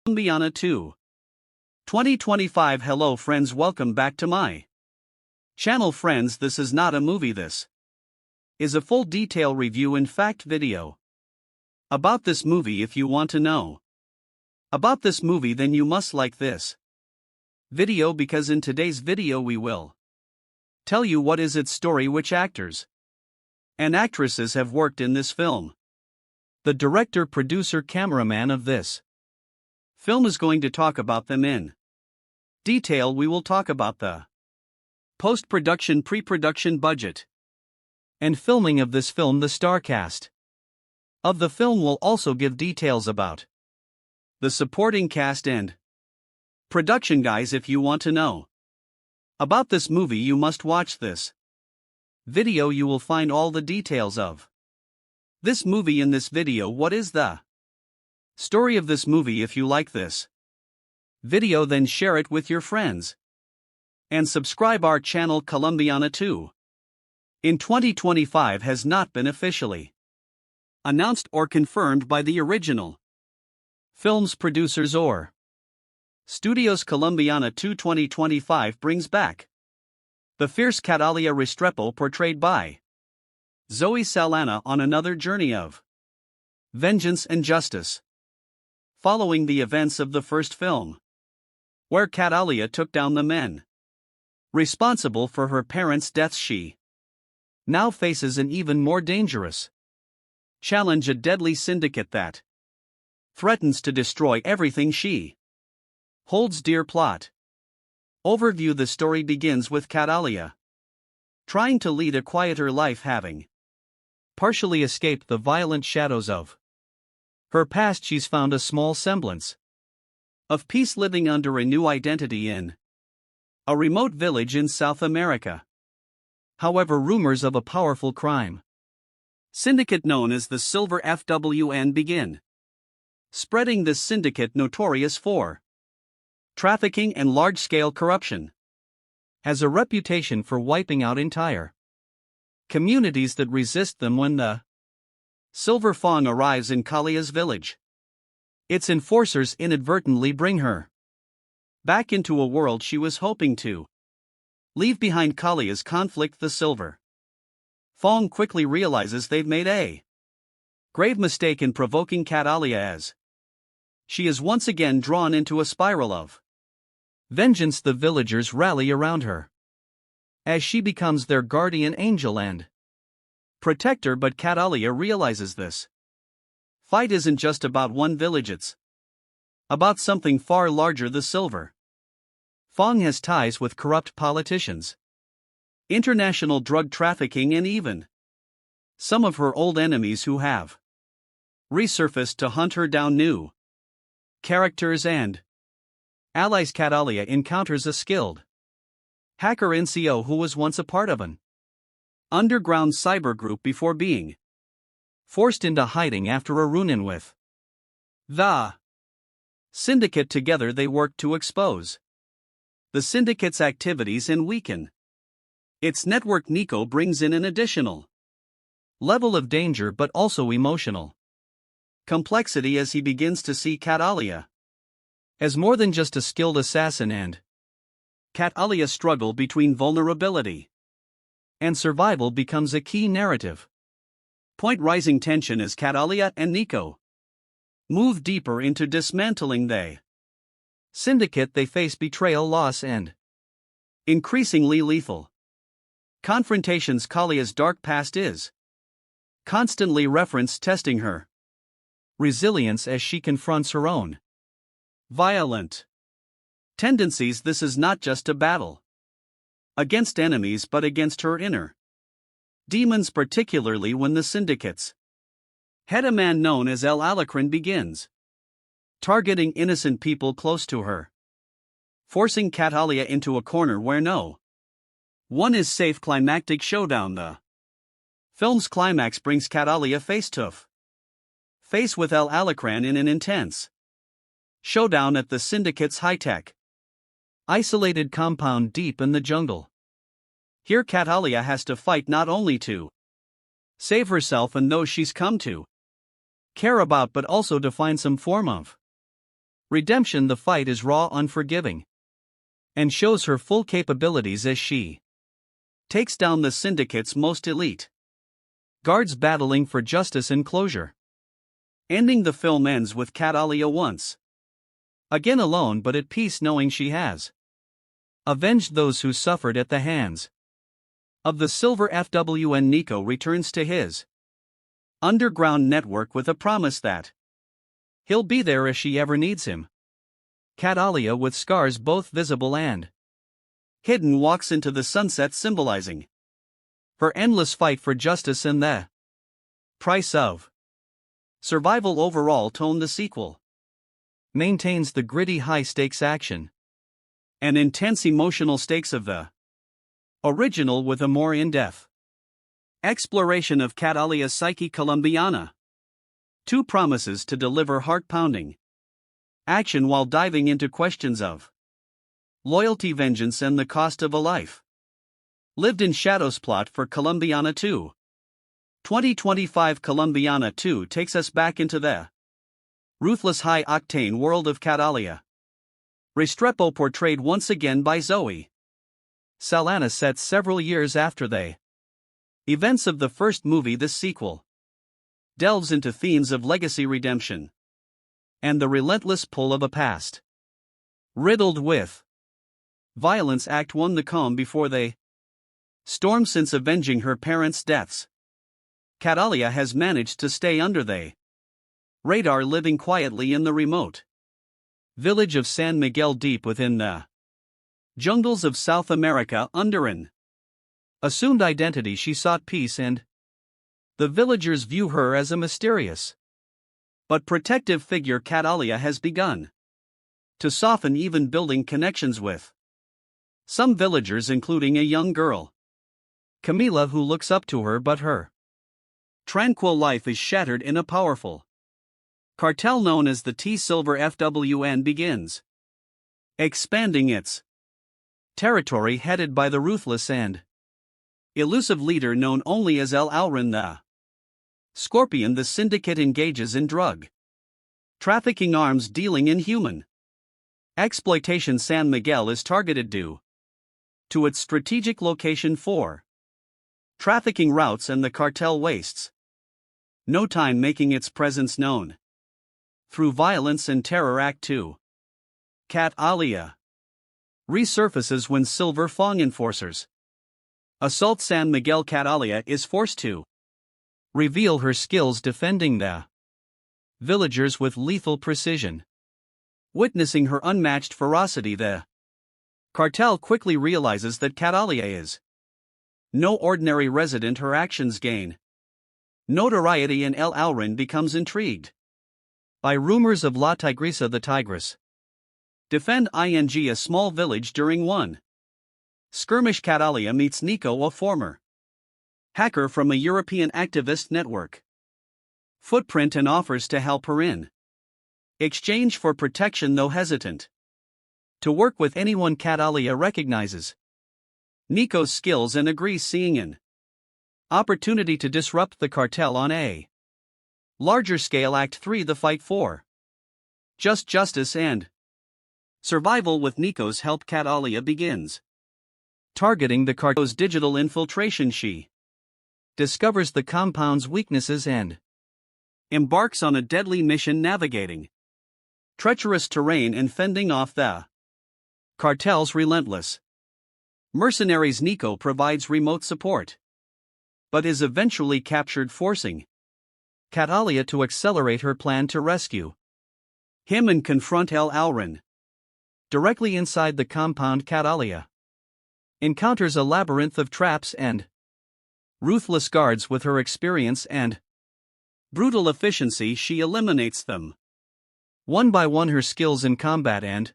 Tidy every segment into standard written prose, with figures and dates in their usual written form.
Colombiana 2. 2025. Hello friends, welcome back to my channel. Friends, this is not a movie, this is a full detail review in fact video about this movie. If you want to know about this movie, then you must like this video, because in today's video we will tell you what is its story, which actors and actresses have worked in this film. The director, producer, cameraman of this film is going to talk about them in detail. We will talk about the post-production, pre-production budget, and filming of this film. The star cast of the film will also give details about the supporting cast and production. Guys, if you want to know about this movie, you must watch this video. You will find all the details of this movie in this video. What is the story of this movie? If you like this video, then share it with your friends and subscribe our channel. Colombiana 2 in 2025 has not been officially announced or confirmed by the original film's producers or studios. Colombiana 2 2025 brings back the fierce Hadeh Restrepo, portrayed by Zoe Saldana, on another journey of vengeance and justice, following the events of the first film, where Hadeh took down the men responsible for her parents' deaths. She now faces an even more dangerous challenge, a deadly syndicate that threatens to destroy everything she holds dear. Plot overview. The story begins with Hadeh trying to lead a quieter life, having partially escaped the violent shadows of her past. She's found a small semblance of peace, living under a new identity in a remote village in South America. However, rumors of a powerful crime syndicate known as the Silver FWN begin spreading. This syndicate, notorious for trafficking and large-scale corruption, has a reputation for wiping out entire communities that resist them. When the Silver Fawn arrives in Hadeh's village, its enforcers inadvertently bring her back into a world she was hoping to leave behind. Hadeh's conflict. The Silver Fawn quickly realizes they've made a grave mistake in provoking Hadeh, as she is once again drawn into a spiral of vengeance. The villagers rally around her as she becomes their guardian angel and protector. But Hadeh realizes this fight isn't just about one village, it's about something far larger. The Silver Fawn has ties with corrupt politicians, international drug trafficking, and even some of her old enemies who have resurfaced to hunt her down. New characters and allies. Hadeh encounters a skilled hacker NCO who was once a part of an underground cyber group before being forced into hiding after a run-in with the syndicate. Together they work to expose the syndicate's activities and weaken its network. Nico brings in an additional level of danger, but also emotional complexity, as he begins to see Hadeh as more than just a skilled assassin, and Hadeh's struggle between vulnerability and survival becomes a key narrative point. Rising tension as Hadeh and Nico move deeper into dismantling the syndicate. They face betrayal, loss, and increasingly lethal confrontations. Hadeh's dark past is constantly referenced, testing her resilience as she confronts her own violent tendencies. This is not just a battle against enemies, but against her inner demons, particularly when the syndicate's head, a man known as El Alacrán, begins targeting innocent people close to her, forcing Hadeh into a corner where no one is safe. Climactic showdown. The film's climax brings Hadeh face to face with El Alacrán in an intense showdown at the syndicate's high-tech isolated compound deep in the jungle. Here Hadeh has to fight not only to save herself and those she's come to care about, but also to find some form of Redemption: the fight is raw, unforgiving, and shows her full capabilities as she takes down the syndicate's most elite guards battling for justice and closure. Ending: the film ends with Hadeh once again alone but at peace, knowing she has avenged those who suffered at the hands of the Silver FWN. Nico returns to his underground network with a promise that he'll be there if she ever needs him. Hadeh, with scars both visible and hidden, walks into the sunset, symbolizing her endless fight for justice and the price of survival. Overall tone: the sequel maintains the gritty, high-stakes action and intense emotional stakes of the original, with a more in-depth exploration of Hadeh's psyche. Colombiana 2 promises to deliver heart-pounding action while diving into questions of loyalty, vengeance, and the cost of a life lived in shadows. Plot for Colombiana 2. 2025. Colombiana 2 takes us back into the ruthless, high-octane world of Hadeh. Restrepo, portrayed once again by Zoe Saldana, set several years after the events of the first movie. This sequel delves into themes of legacy, redemption, and the relentless pull of a past riddled with violence. Act 1: the calm before the storm. Since avenging her parents' deaths, Hadeh has managed to stay under the radar, living quietly in the remote village of San Miguel, deep within the jungles of South America. Under an assumed identity, she sought peace, and the villagers view her as a mysterious but protective figure. Hadeh has begun to soften, even building connections with some villagers, including a young girl, Camila, who looks up to her, but her tranquil life is shattered in a powerful cartel known as the Silver FWN begins expanding its territory, headed by the ruthless and elusive leader known only as El Alrin the Scorpion. The syndicate engages in drug trafficking, arms dealing, and human exploitation. San Miguel is targeted due to its strategic location for trafficking routes, and the cartel wastes no time making its presence known through violence and terror. Act 2: Hadeh resurfaces when Silver Fong enforcers assault San Miguel. Hadeh is forced to reveal her skills defending the villagers with lethal precision. Witnessing her unmatched ferocity, the cartel quickly realizes that Hadeh is no ordinary resident. Her actions gain notoriety, and El Alrin becomes intrigued by rumors of La Tigresa, the Tigress defend a small village. During one skirmish, Hadeh meets Nico, a former hacker from a European activist network footprint, and offers to help her in exchange for protection, though hesitant to work with anyone. Hadeh recognizes Nico's skills and agrees, seeing an opportunity to disrupt the cartel on a larger scale. Act 3: the fight for justice and survival. With Nico's help, Hadeh begins targeting the cartel's digital infiltration. She discovers the compound's weaknesses and embarks on a deadly mission, navigating treacherous terrain and fending off the cartel's relentless mercenaries. Nico provides remote support, but is eventually captured, forcing Hadeh to accelerate her plan to rescue him and confront El Alrin. Directly inside the compound, Hadeh encounters a labyrinth of traps and ruthless guards. With her experience and brutal efficiency, she eliminates them one by one, her skills in combat and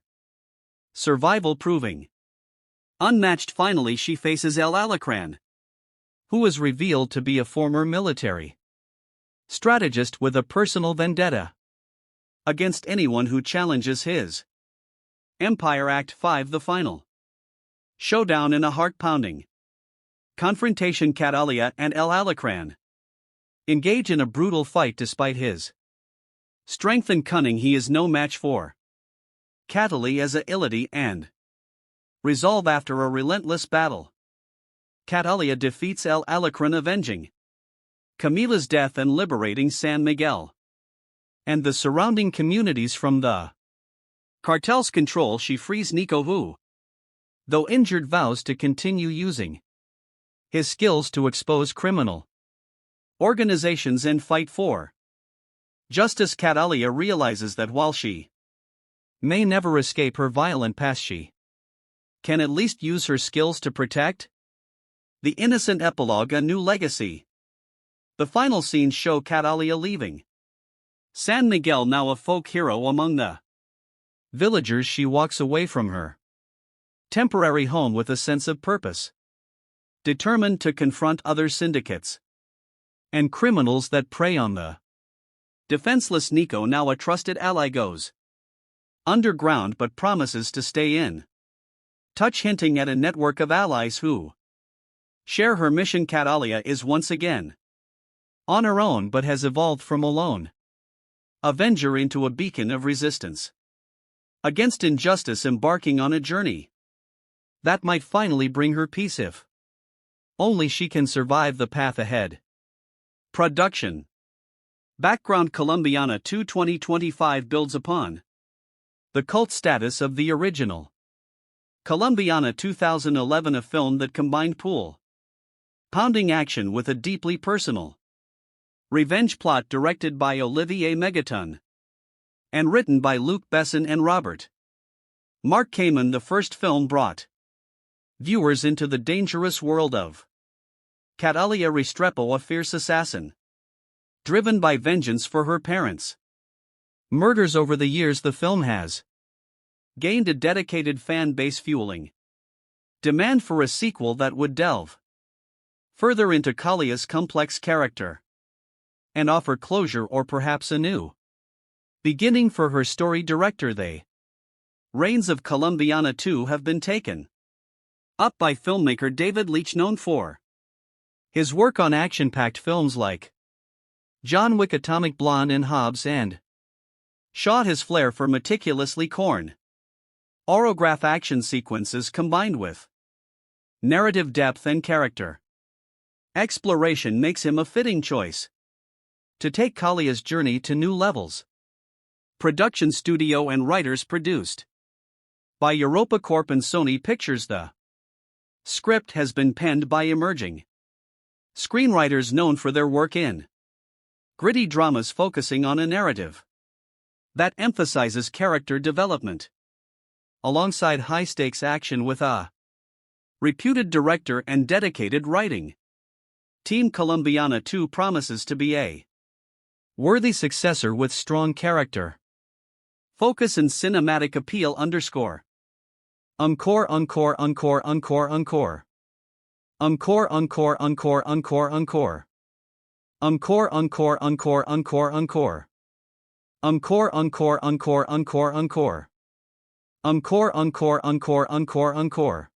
survival proving unmatched. Finally, she faces El Alacran, who is revealed to be a former military strategist with a personal vendetta against anyone who challenges his empire. Act 5: the final showdown in a heart-pounding confrontation. Hadeh and El Alacran engage in a brutal fight. Despite his strength and cunning, he is no match for Cataly as a Ility and resolve after a relentless battle. Catalia defeats El Alacrán, avenging Camila's death and liberating San Miguel and the surrounding communities from the cartel's control. She frees Nico, who, though injured, vows to continue using his skills to expose criminal organizations and fight for justice. Catalia realizes that while she may never escape her violent past, she can at least use her skills to protect the innocent. Epilogue: A New Legacy. The final scenes show Catalia leaving San Miguel, now a folk hero among the villagers. She walks away from her temporary home with a sense of purpose, determined to confront other syndicates and criminals that prey on the defenseless. Nico, now a trusted ally, goes underground but promises to stay in touch, hinting at a network of allies who share her mission. Catalia is once again on her own but has evolved from a lone avenger into a beacon of resistance against injustice, embarking on a journey that might finally bring her peace if only she can survive the path ahead. Production. Background: Colombiana 2 2025 builds upon the cult status of the original Colombiana 2011, a film that combined pounding action with a deeply personal revenge plot, directed by Olivier Megaton and written by Luc Besson and Robert Mark Kamen. The first film brought viewers into the dangerous world of Catalia Restrepo, a fierce assassin driven by vengeance for her parents' murders. Over the years, the film has gained a dedicated fan base, fueling demand for a sequel that would delve further into Calia's complex character and offer closure, or perhaps a new beginning for her story. Director: The reins of Colombiana 2 have been taken up by filmmaker David Leitch, known for his work on action-packed films like John Wick, Atomic Blonde, and Hobbs and Shaw. His flair for meticulously choreographed action sequences combined with narrative depth and character exploration makes him a fitting choice to take Calia's journey to new levels. Production studio and writers: produced by Europa Corp and Sony Pictures. The script has been penned by emerging screenwriters known for their work in gritty dramas, focusing on a narrative that emphasizes character development alongside high-stakes action, with a reputed director and dedicated writing team. Colombiana 2 promises to be a worthy successor with strong character focus and cinematic appeal. Encore. Encore, encore, encore, encore, encore. Encore, encore, encore, encore, encore. Encore, encore, encore, encore, encore. Encore, encore, encore, encore, encore. Encore, encore, encore, encore, encore.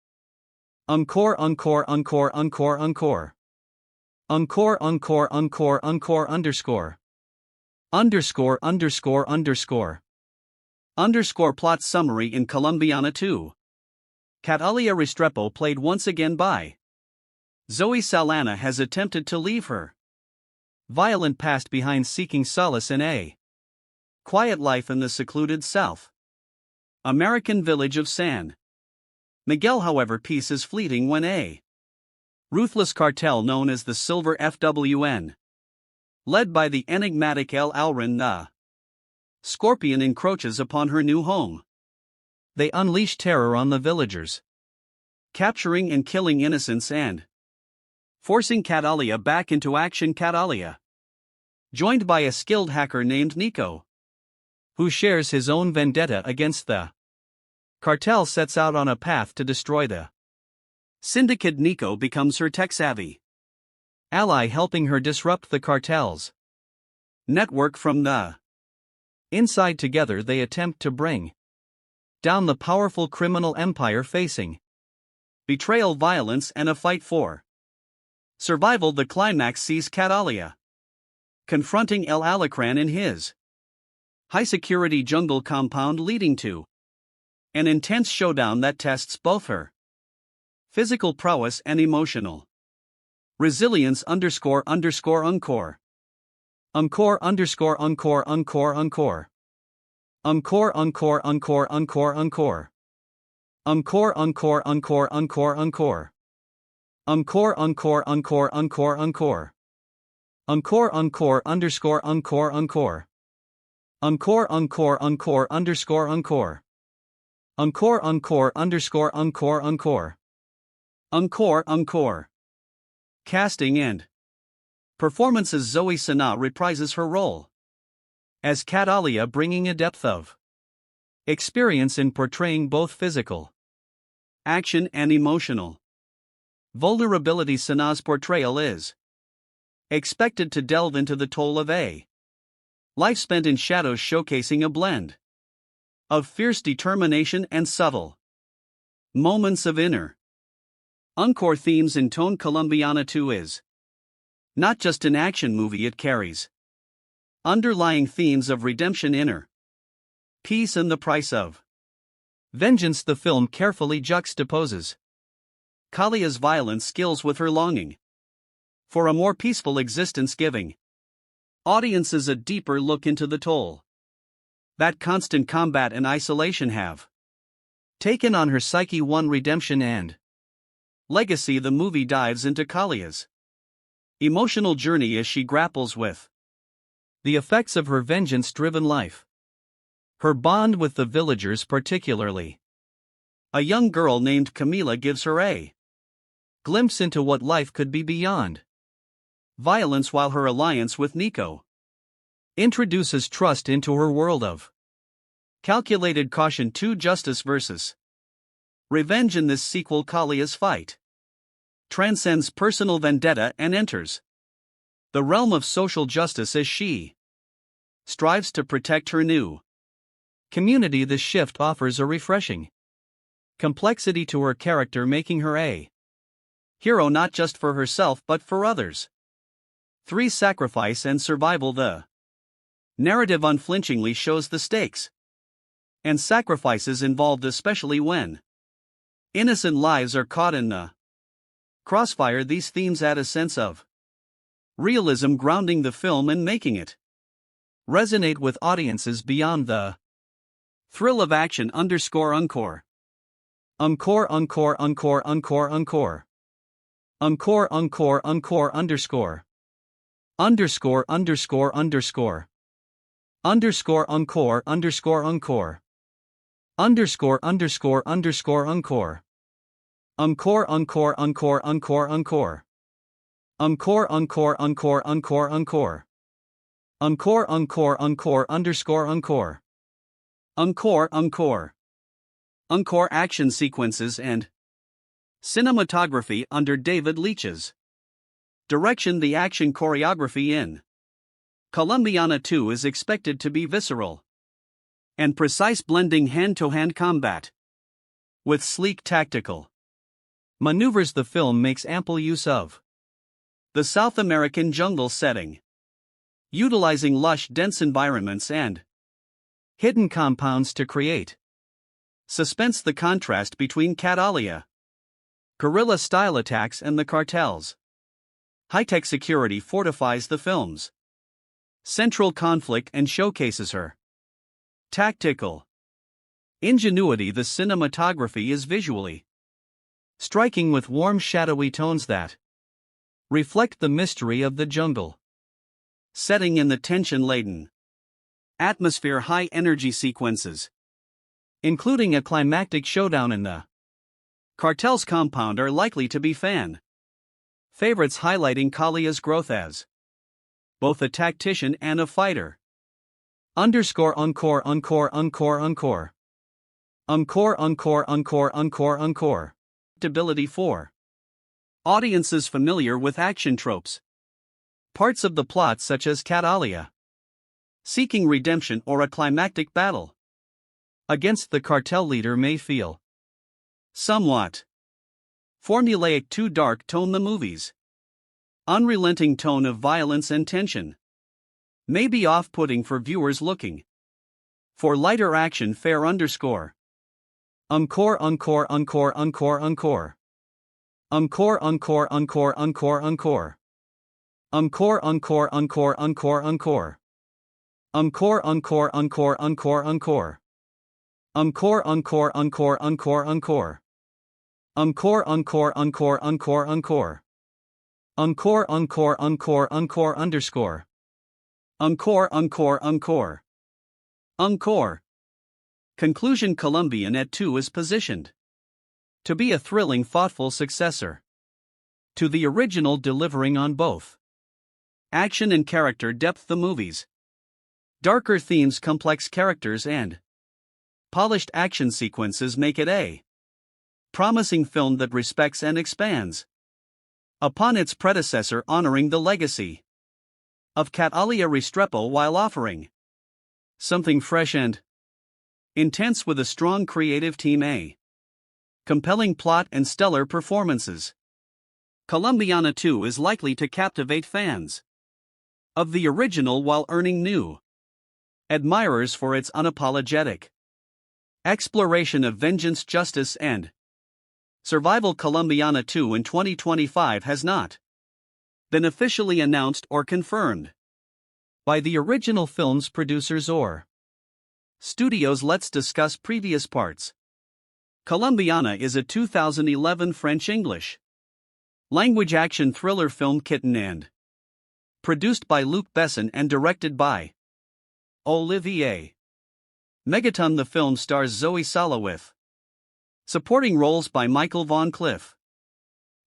Encore, encore, encore, encore, encore. Encore, encore, encore, encore, underscore. Underscore, underscore, underscore. Underscore. Plot summary in Colombiana 2. Catalia Restrepo, played once again by Zoe Saldana, has attempted to leave her violent past behind, seeking solace in a quiet life in the secluded South American village of San Miguel. However, peace is fleeting when a ruthless cartel known as the Silver FWN, led by the enigmatic El Alacrán, the Scorpion, encroaches upon her new home. They unleash terror on the villagers, capturing and killing innocents and forcing Catalia back into action. Catalia, joined by a skilled hacker named Nico, who shares his own vendetta against the cartel, sets out on a path to destroy the syndicate. Nico becomes her tech-savvy ally, helping her disrupt the cartel's network from the inside. Together they attempt to bring down the powerful criminal empire, facing betrayal, violence, and a fight for survival. The climax sees Catalia confronting El Alacrán in his high-security jungle compound, leading to An intense showdown that tests both her physical prowess and emotional resilience ____ encore. Encore ___ encore. Encore encore encore encore encore encore encore encore encore encore encore encore encore encore encore encore encore encore ___ encore encore encore encore encore encore encore encore encore encore. Casting and performances. Zoe Sana reprises her role as Hadeh, bringing a depth of experience in portraying both physical action and emotional vulnerability. Sana's portrayal is expected to delve into the toll of a life spent in shadows, showcasing a blend of fierce determination and subtle moments of inner encore themes in tone. Colombiana 2 is not just an action movie, it carries underlying themes of redemption, inner peace, and the price of vengeance. The film carefully juxtaposes Kaliyah's violent skills with her longing for a more peaceful existence, giving audiences a deeper look into the toll that constant combat and isolation have taken on her psyche. One redemption and legacy. The movie dives into Kaliyah's emotional journey as she grapples with the effects of her vengeance-driven life. Her bond with the villagers, particularly a young girl named Camila, gives her a glimpse into what life could be beyond violence, while her alliance with Nico introduces trust into her world of calculated caution. 2 Justice vs. Revenge. In this sequel, Kaliyah's fight transcends personal vendetta and enters the realm of social justice as she strives to protect her new community. The shift offers a refreshing complexity to her character, making her a hero not just for herself but for others. 3 Sacrifice and survival. The narrative unflinchingly shows the stakes and sacrifices involved, especially when innocent lives are caught in the crossfire. These themes add a sense of realism, grounding the film and making it resonate with audiences beyond the thrill of action. Encore encore encore encore encore encore encore encore encore underscore underscore underscore underscore underscore encore underscore encore underscore underscore underscore encore encore encore encore encore encore encore encore encore encore encore encore encore encore underscore encore encore encore encore action sequences and cinematography under David Leitch's direction. The action choreography in Colombiana 2 is expected to be visceral and precise, blending hand-to-hand combat with sleek tactical maneuvers. The film makes ample use of the South American jungle setting, utilizing lush, dense environments and hidden compounds to create suspense. The contrast between Hadeh guerrilla-style attacks and the cartel's high-tech security fortifies the film's central conflict and showcases her tactical ingenuity. The cinematography is visually striking, with warm, shadowy tones that reflect the mystery of the jungle setting in the tension-laden atmosphere. High-energy sequences, including a climactic showdown in the cartel's compound, are likely to be fan favorites, highlighting Kaliyah's growth as both a tactician and a fighter. Underscore encore encore encore encore encore encore encore encore encore ability for audiences familiar with action tropes. Parts of the plot, such as Hadeh seeking redemption or a climactic battle against the cartel leader, may feel somewhat formulaic. Too dark tone. The movie's unrelenting tone of violence and tension may be off-putting for viewers looking for lighter action fare. Underscore Encore, encore, encore, encore, encore. Encore, encore, encore, encore, encore. Encore, encore, encore, encore, encore. Encore, encore, encore, encore, encore. Encore, encore, encore, encore, encore. Encore, encore, encore, encore, encore. Encore, encore, encore, encore, underscore. Encore, encore, encore. Encore. Conclusion. Colombiana 2 is positioned to be a thrilling, thoughtful successor to the original, delivering on both action and character depth. The movie's darker themes, complex characters, and polished action sequences make it a promising film that respects and expands upon its predecessor, honoring the legacy of Catalina Restrepo while offering something fresh and intense with a strong creative team, a compelling plot, and stellar performances. Colombiana 2 is likely to captivate fans of the original while earning new admirers for its unapologetic exploration of vengeance, justice, and survival. Colombiana 2 in 2025 has not been officially announced or confirmed by the original film's producers or studios. Let's discuss previous parts. Colombiana is a 2011 French-English language action thriller film kitten and produced by Luc Besson and directed by Olivier Megaton. The film stars Zoe Sala with supporting roles by Michael Von Cliff,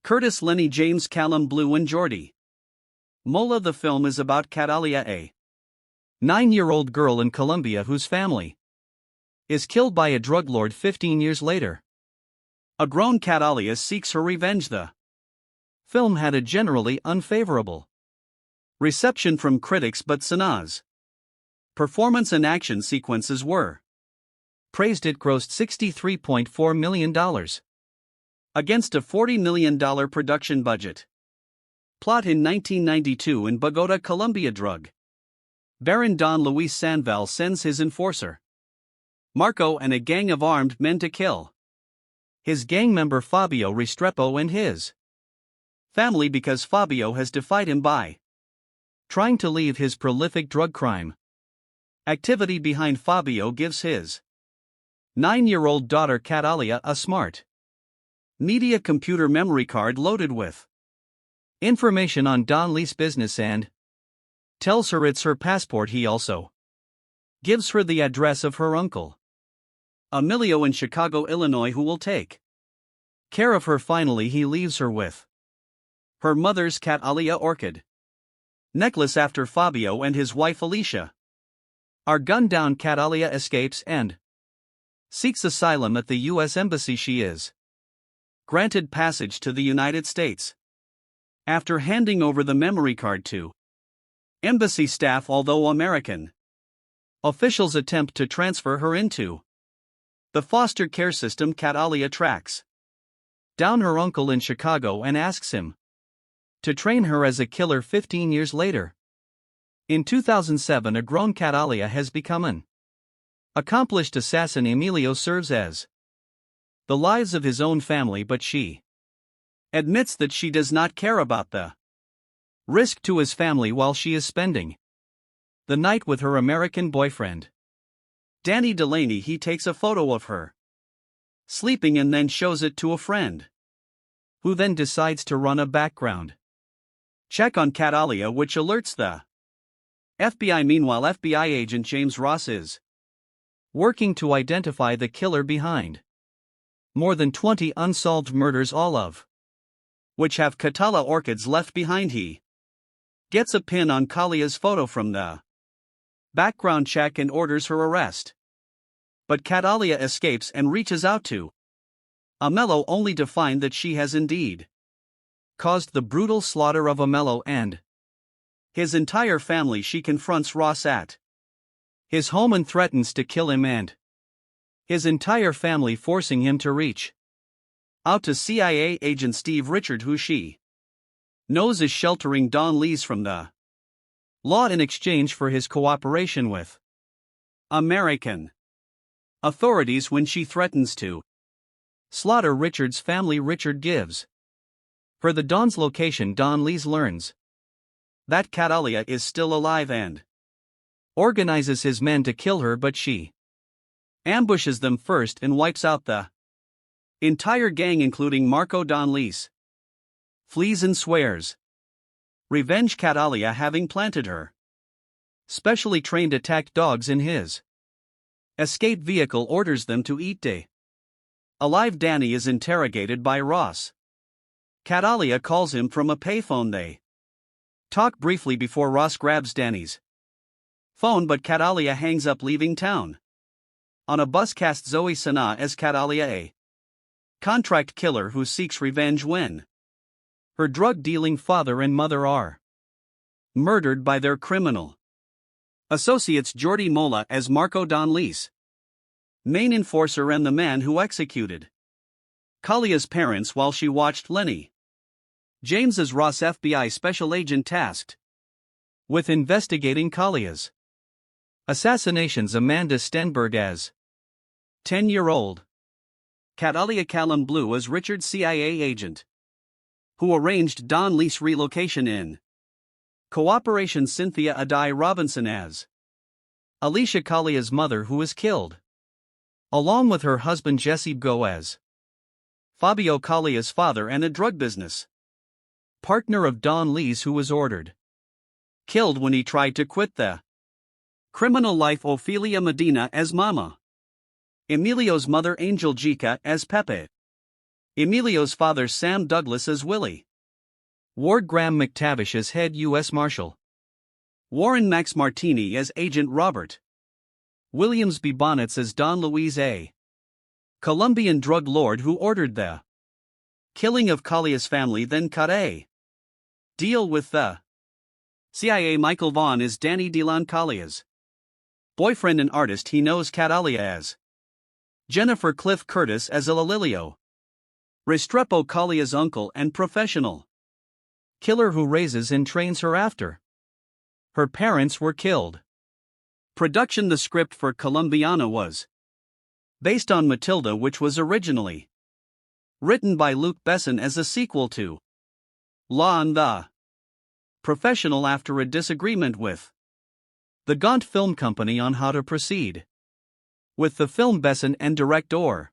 Curtis Lenny, James Callum Blue, and Jordi Mola. The film is about Catalina, a 9-year-old girl in Colombia whose family is killed by a drug lord 15 years later. A grown Catalina seeks her revenge. The film had a generally unfavorable reception from critics, but Sana's performance and action sequences were praised. It grossed $63.4 million against a $40 million production budget. Plot: in 1992 in Bogota, Colombia, drug baron Don Luis Sandoval sends his enforcer Marco and a gang of armed men to kill his gang member Fabio Restrepo and his family because Fabio has defied him by trying to leave his prolific drug crime activity behind. Fabio gives his 9-year-old daughter Catalina a smart media computer memory card loaded with information on Don Luis' business and tells her it's her passport. He also gives her the address of her uncle Emilio in Chicago, Illinois, who will take care of her. Finally, he leaves her with her mother's Catalina orchid necklace after Fabio and his wife Alicia are gunned down. Catalina escapes and seeks asylum at the U.S. Embassy. She is granted passage to the United States after handing over the memory card to embassy staff, although American officials attempt to transfer her into the foster care system. Catalina tracks down her uncle in Chicago and asks him to train her as a killer. 15 years later, in 2007, a grown Catalina has become an accomplished assassin. Emilio serves as the lives of his own family, but she admits that she does not care about the risk to his family while she is spending the night with her American boyfriend Danny Delaney. He takes a photo of her sleeping and then shows it to a friend, who then decides to run a background check on Catalina, which alerts the FBI. Meanwhile, FBI agent James Ross is working to identify the killer behind more than 20 unsolved murders, all of which have Catalina orchids left behind. He gets a pin on Kalia's photo from the background check and orders her arrest. But Catalina escapes and reaches out to Amelo, only to find that she has indeed caused the brutal slaughter of Amelo and his entire family. She confronts Ross at his home and threatens to kill him and his entire family, forcing him to reach out to CIA agent Steve Richard, who she knows is sheltering Don Luis from the law in exchange for his cooperation with American authorities when she threatens to Slaughter Richard's family. Richard gives her the Don's location. Don Lees learns that Catalia is still alive and organizes his men to kill her, but she ambushes them first and wipes out the entire gang, including Marco. Don Lees flees and swears revenge. Catalia, having planted her specially trained attack dogs in his escape vehicle, orders them to eat day alive. Danny is interrogated by Ross. Catalia calls him from a payphone. They talk briefly before Ross grabs Danny's phone, but Catalia hangs up, leaving town. On a bus, cast Zoe Sana as Catalia, a contract killer who seeks revenge when her drug-dealing father and mother are murdered by their criminal associates. Jordi Mola as Marco. Don Lees, main enforcer and the man who executed Kalia's parents while she watched Lenny. James as Ross, FBI special agent tasked with investigating Kalia's assassinations. Amanda Stenberg as 10-year-old Catalia. Callum Blue as Richard, CIA agent who arranged Don Lees' relocation in cooperation. Cynthia Adai Robinson as Alicia, Kalia's mother, who is killed along with her husband Jesse Go as Fabio, Kalia's father and a drug business partner of Don Lees, who was ordered killed when he tried to quit the criminal life. Ophelia Medina as Mama. Emilio's mother Angel Jica as Pepe. Emilio's father Sam Douglas as Willie. Ward Graham McTavish as head U.S. Marshal. Warren Max Martini as Agent Robert. Williams B. Bonnets as Don Luis, a Colombian drug lord who ordered the killing of Kalia's family, then cut a deal with the CIA. Michael Vaughn is Danny DeLon, Kalia's boyfriend and artist. He knows Catalia as Jennifer. Cliff Curtis as Elalilio Restrepo, Kalia's uncle and professional killer who raises and trains her after her parents were killed. Production. The script for Colombiana was based on Matilda, which was originally written by Luc Besson as a sequel to Law and the Professional after a disagreement with the Gaunt Film Company on how to proceed with the film. Besson and director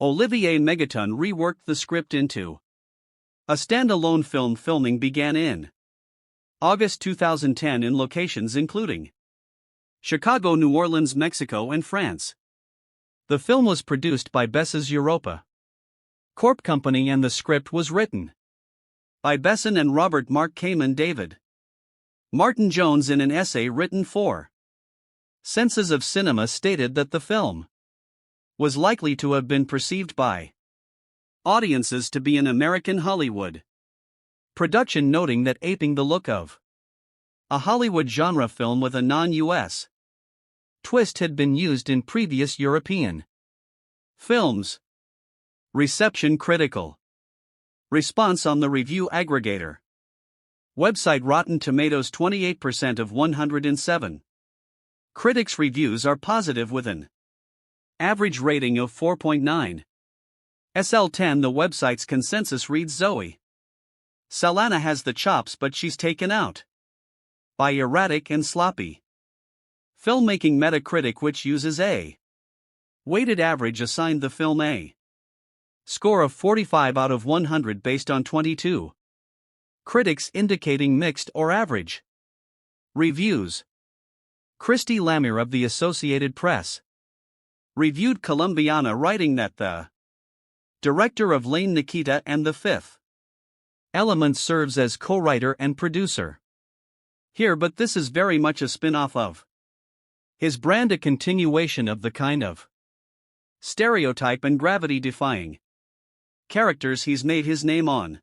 Olivier Megaton reworked the script into a standalone film. Filming began in August 2010 in locations including Chicago, New Orleans, Mexico, and France. The film was produced by Bess's Europa Corp Company and the script was written by Besson and Robert Mark Kamen. David Martin Jones, in an essay written for Senses of Cinema, stated that the film was likely to have been perceived by audiences to be an American Hollywood production, noting that aping the look of a Hollywood genre film with a non-US twist had been used in previous European films. Reception. Critical response on the review aggregator website Rotten Tomatoes. 28% of 107 critics' reviews are positive with an average rating of 4.9. SL10. The website's consensus reads Zoe Saldana has the chops, but she's taken out by erratic and sloppy filmmaking. Metacritic, which uses a weighted average, assigned the film a score of 45 out of 100 based on 22 critics, indicating mixed or average reviews. Christy Lamire of the Associated Press reviewed Colombiana, writing that the director of Lane Nikita and The Fifth Element serves as co-writer and producer here, but this is very much a spin-off of his brand, a continuation of the kind of stereotype and gravity-defying characters he's made his name on.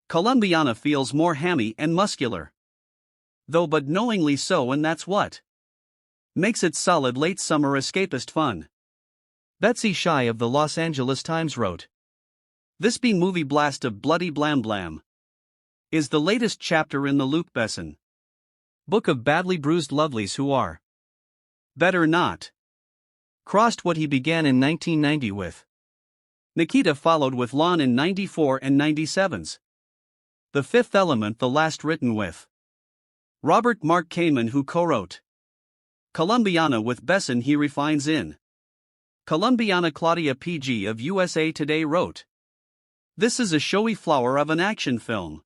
Colombiana feels more hammy and muscular, though, but knowingly so, and that's what makes it solid late summer escapist fun. Betsy Shy of the Los Angeles Times wrote, "This B-movie blast of bloody blam blam is the latest chapter in the Luc Besson book of badly bruised lovelies who are better not crossed. What he began in 1990 with Nikita followed with Lon in 94 and 97's. The Fifth Element, the last written with Robert Mark Kamen, who co-wrote Colombiana with Besson, he refines in Colombiana. Claudia PG of USA Today wrote, "This is a showy flower of an action film.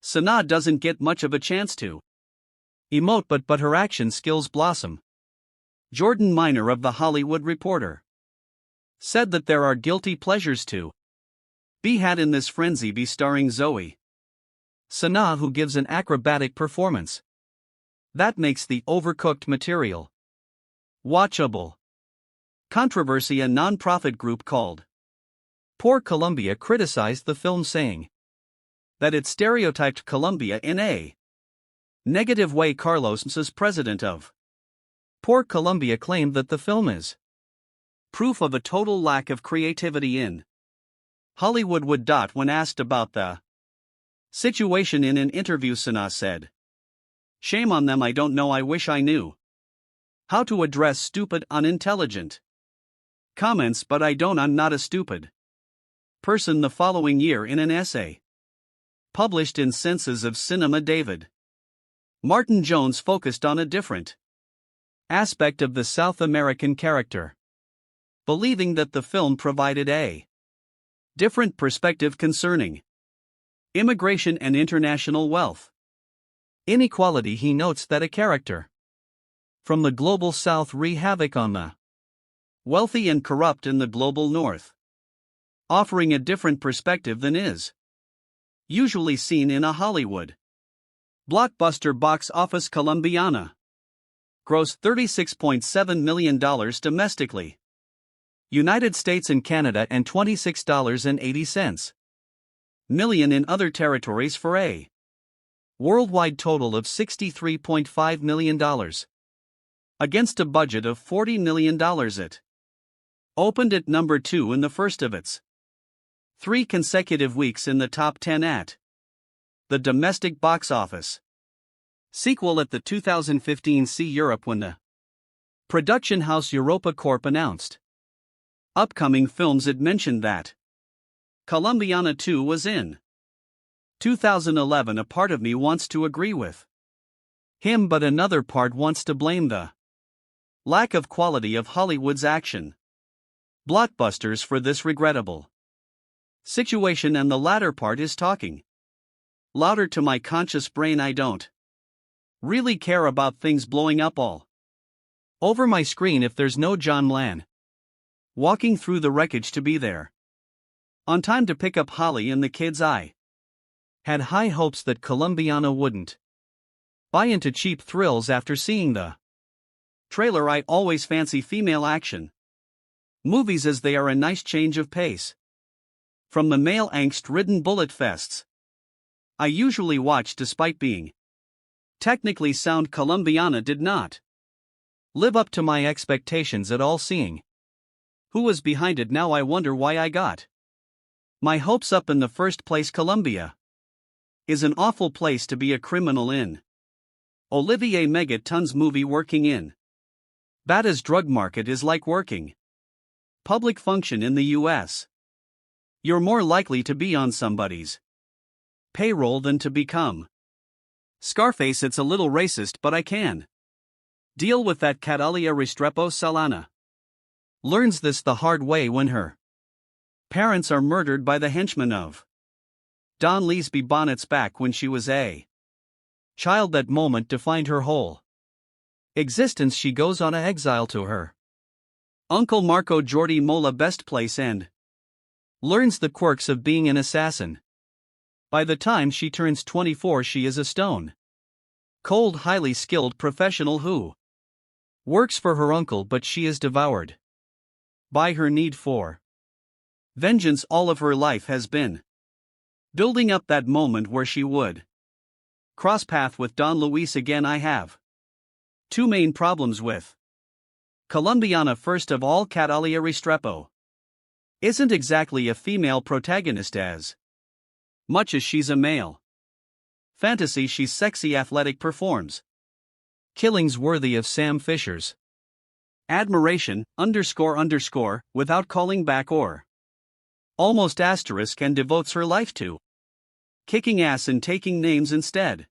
Sanaa doesn't get much of a chance to emote, but her action skills blossom." Jordan Miner of The Hollywood Reporter said that there are guilty pleasures to be had in this frenzy be starring Zoe Sanaa, who gives an acrobatic performance that makes the overcooked material watchable. Controversy. A non-profit group called Poor Colombia criticized the film, saying that it stereotyped Colombia in a negative way. Carlos Msas, president of Poor Colombia, claimed that the film is proof of a total lack of creativity in Hollywood. When asked about the situation in an interview, Sanaa said, "Shame on them, I don't know, I wish I knew how to address stupid, unintelligent comments, but I don't, I'm not a stupid person." The following year, in an essay published in Senses of Cinema, David Martin Jones focused on a different aspect of the South American character, believing that the film provided a different perspective concerning immigration and international wealth inequality. He notes that a character from the global South wreak havoc on the wealthy and corrupt in the global North, offering a different perspective than is usually seen in a Hollywood blockbuster. Box office. Colombiana grossed $36.7 million domestically, United States and Canada, and $26.80 million in other territories, for a worldwide total of $63.5 million. Against a budget of $40 million, it opened at number 2 in the first of its 3 consecutive weeks in the top 10 at the domestic box office. Sequel at the 2015 See Europe, when the production house Europa Corp announced upcoming films, it mentioned that Colombiana 2 was in 2011. A part of me wants to agree with him, but another part wants to blame the lack of quality of Hollywood's action blockbusters for this regrettable situation, and the latter part is talking louder to my conscious brain. I don't really care about things blowing up all over my screen if there's no John Lan walking through the wreckage to be there on time to pick up Holly and the kids. I had high hopes that Colombiana wouldn't buy into cheap thrills after seeing the trailer. I always fancy female action movies, as they are a nice change of pace from the male angst-ridden bullet fests I usually watch. Despite being technically sound, Colombiana did not live up to my expectations at all. Seeing who was behind it now, I wonder why I got my hopes up in the first place. Colombia is an awful place to be a criminal in. Olivier Megaton's movie Working in Bada's drug market is like working public function in the US. You're more likely to be on somebody's payroll than to become Scarface. It's a little racist, but I can deal with that. Catalia Restrepo Salana learns this the hard way when her parents are murdered by the henchmen of Don Leesby Bonnet's back when she was a child. That moment defined her whole existence. She goes on a exile to her uncle Marco Jordi Mola best place and learns the quirks of being an assassin. By the time she turns 24, she is a stone cold, highly skilled professional who works for her uncle, but she is devoured by her need for vengeance. All of her life has been building up that moment where she would cross path with Don Luis again. I have 2 main problems with Colombiana. First of all, Catalia Restrepo isn't exactly a female protagonist as much as she's a male fantasy. She's sexy, athletic, performs killings worthy of Sam Fisher's admiration, __, without calling back or almost asterisk and devotes her life to kicking ass and taking names instead.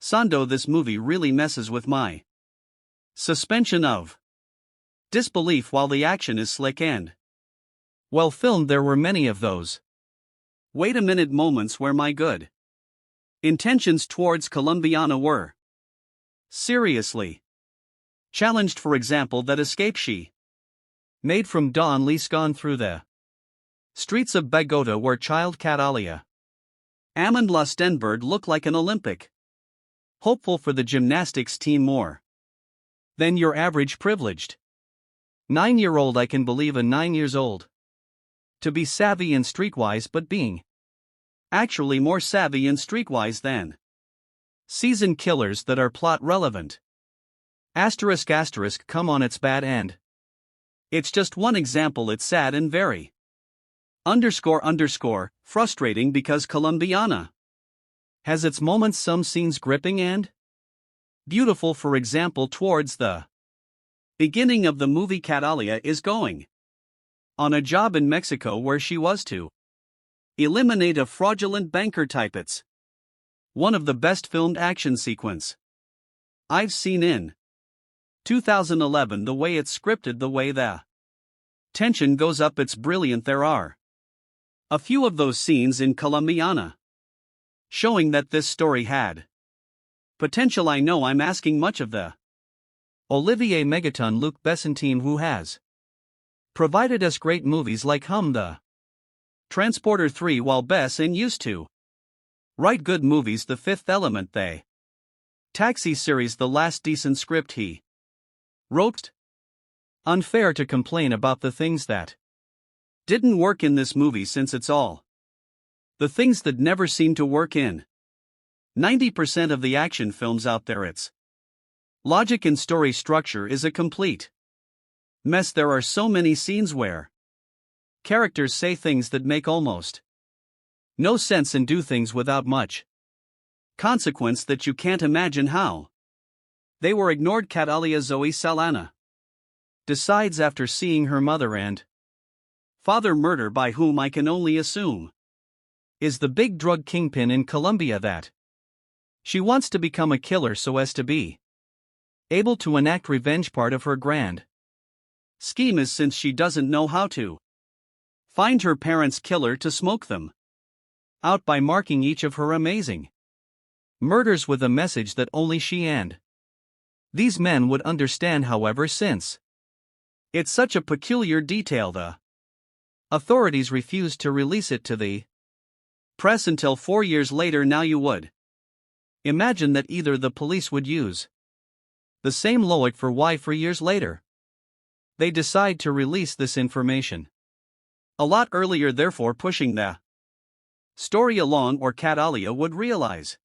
Sando, this movie really messes with my suspension of disbelief while the action is slick and well filmed. There were many of those wait a minute moments where my good intentions towards Colombiana were seriously challenged. For example, that escape she made from Don Liscon through the streets of Bogota, where child Catalia Amand Lustenberg looked like an Olympic hopeful for the gymnastics team more than your average privileged 9-year-old. I can believe a 9 years old to be savvy and streetwise, but being actually more savvy and streetwise than seasoned killers that are plot relevant. Asterisk asterisk, come on, it's bad and it's just one example. It's sad and very underscore frustrating because Colombiana has its moments, some scenes gripping and beautiful. For example, towards the beginning of the movie, Catalia is going on a job in Mexico where she was to eliminate a fraudulent banker type. It's one of the best filmed action sequence I've seen in 2011. The way it's scripted, the way the tension goes up, it's brilliant. There are a few of those scenes in Colombiana showing that this story had potential. I know I'm asking much of the Olivier Megaton Luc Besson team, who has provided us great movies like The Transporter 3, while Besson used to write good movies. The Fifth Element, the Taxi series, the last decent script he wrote. Unfair to complain about the things that didn't work in this movie, since it's all the things that never seem to work in 90% of the action films out there. Its logic and story structure is a complete mess. There are so many scenes where characters say things that make almost no sense and do things without much consequence that you can't imagine how they were ignored. Catalia Zoe Salana decides, after seeing her mother and father murder by whom I can only assume is the big drug kingpin in Colombia, that she wants to become a killer so as to be able to enact revenge. Part of her grand scheme is, since she doesn't know how to find her parents' killer, to smoke them out by marking each of her amazing murders with a message that only she and these men would understand. However, since it's such a peculiar detail, the authorities refused to release it to the press until 4 years later. Now you would imagine that either the police would use the same logic for why 4 years later they decide to release this information a lot earlier, therefore pushing the story along, or Catalia would realize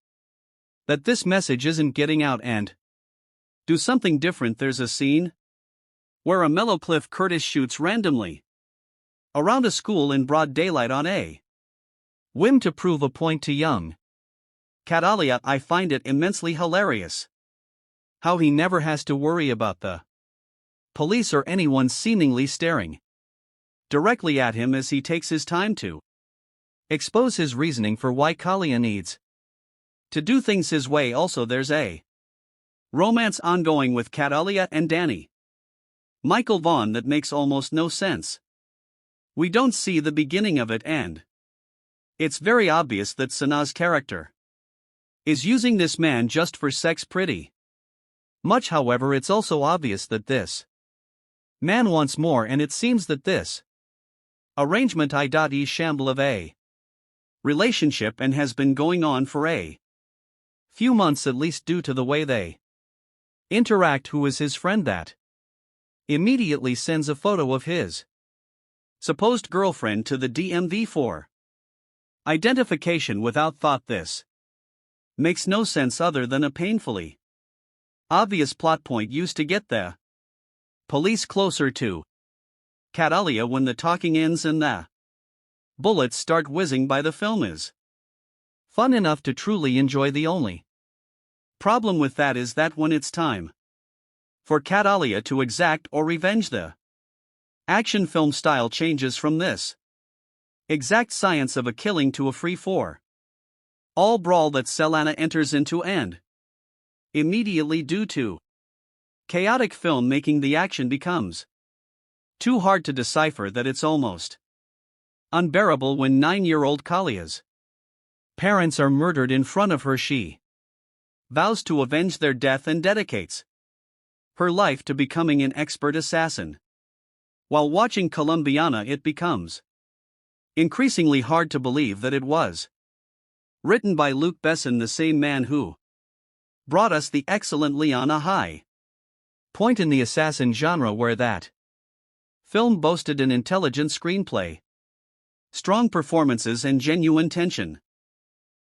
that this message isn't getting out and do something different. There's a scene where a mellow Cliff Curtis shoots randomly around a school in broad daylight on a whim to prove a point to young Catalia. I find it immensely hilarious how he never has to worry about the police or anyone seemingly staring directly at him as he takes his time to expose his reasoning for why Kalia needs to do things his way. Also, there's a romance ongoing with Catalia and Danny Michael Vaughn that makes almost no sense. We don't see the beginning of it, and it's very obvious that Sanaa's character is using this man just for sex pretty much. However, it's also obvious that this man wants more, and it seems that this arrangement is shamble of a relationship and has been going on for a few months at least, due to the way they interact. Who is his friend that immediately sends a photo of his supposed girlfriend to the DMV for identification without thought? This makes no sense other than a painfully obvious plot point used to get the police closer to Catalia. When the talking ends and the bullets start whizzing by, the film is fun enough to truly enjoy. The only problem with that is that when it's time for Catalia to exact or revenge, the action film style changes from this Exact science of a killing to a free for all brawl that Selana enters into and immediately due to chaotic filmmaking the action becomes too hard to decipher that it's almost unbearable when 9-year-old Kalia's parents are murdered in front of her. She vows to avenge their death and dedicates her life to becoming an expert assassin. While watching Colombiana, it becomes increasingly hard to believe that it was written by Luc Besson, the same man who brought us the excellent Leon, a high point in the assassin genre where that film boasted an intelligent screenplay, strong performances and genuine tension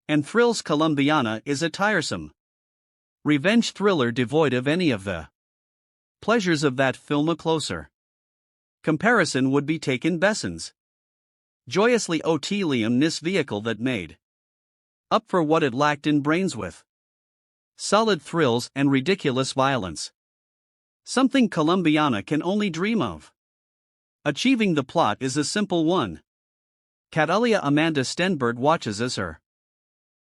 and thrills. Colombiana is a tiresome revenge thriller devoid of any of the pleasures of that film. A closer comparison would be taken Besson's joyously Liam vehicle that made up for what it lacked in brains with solid thrills and ridiculous violence. Something Colombiana can only dream of. Achieving the plot is a simple one. Catalia Amanda Stenberg watches as her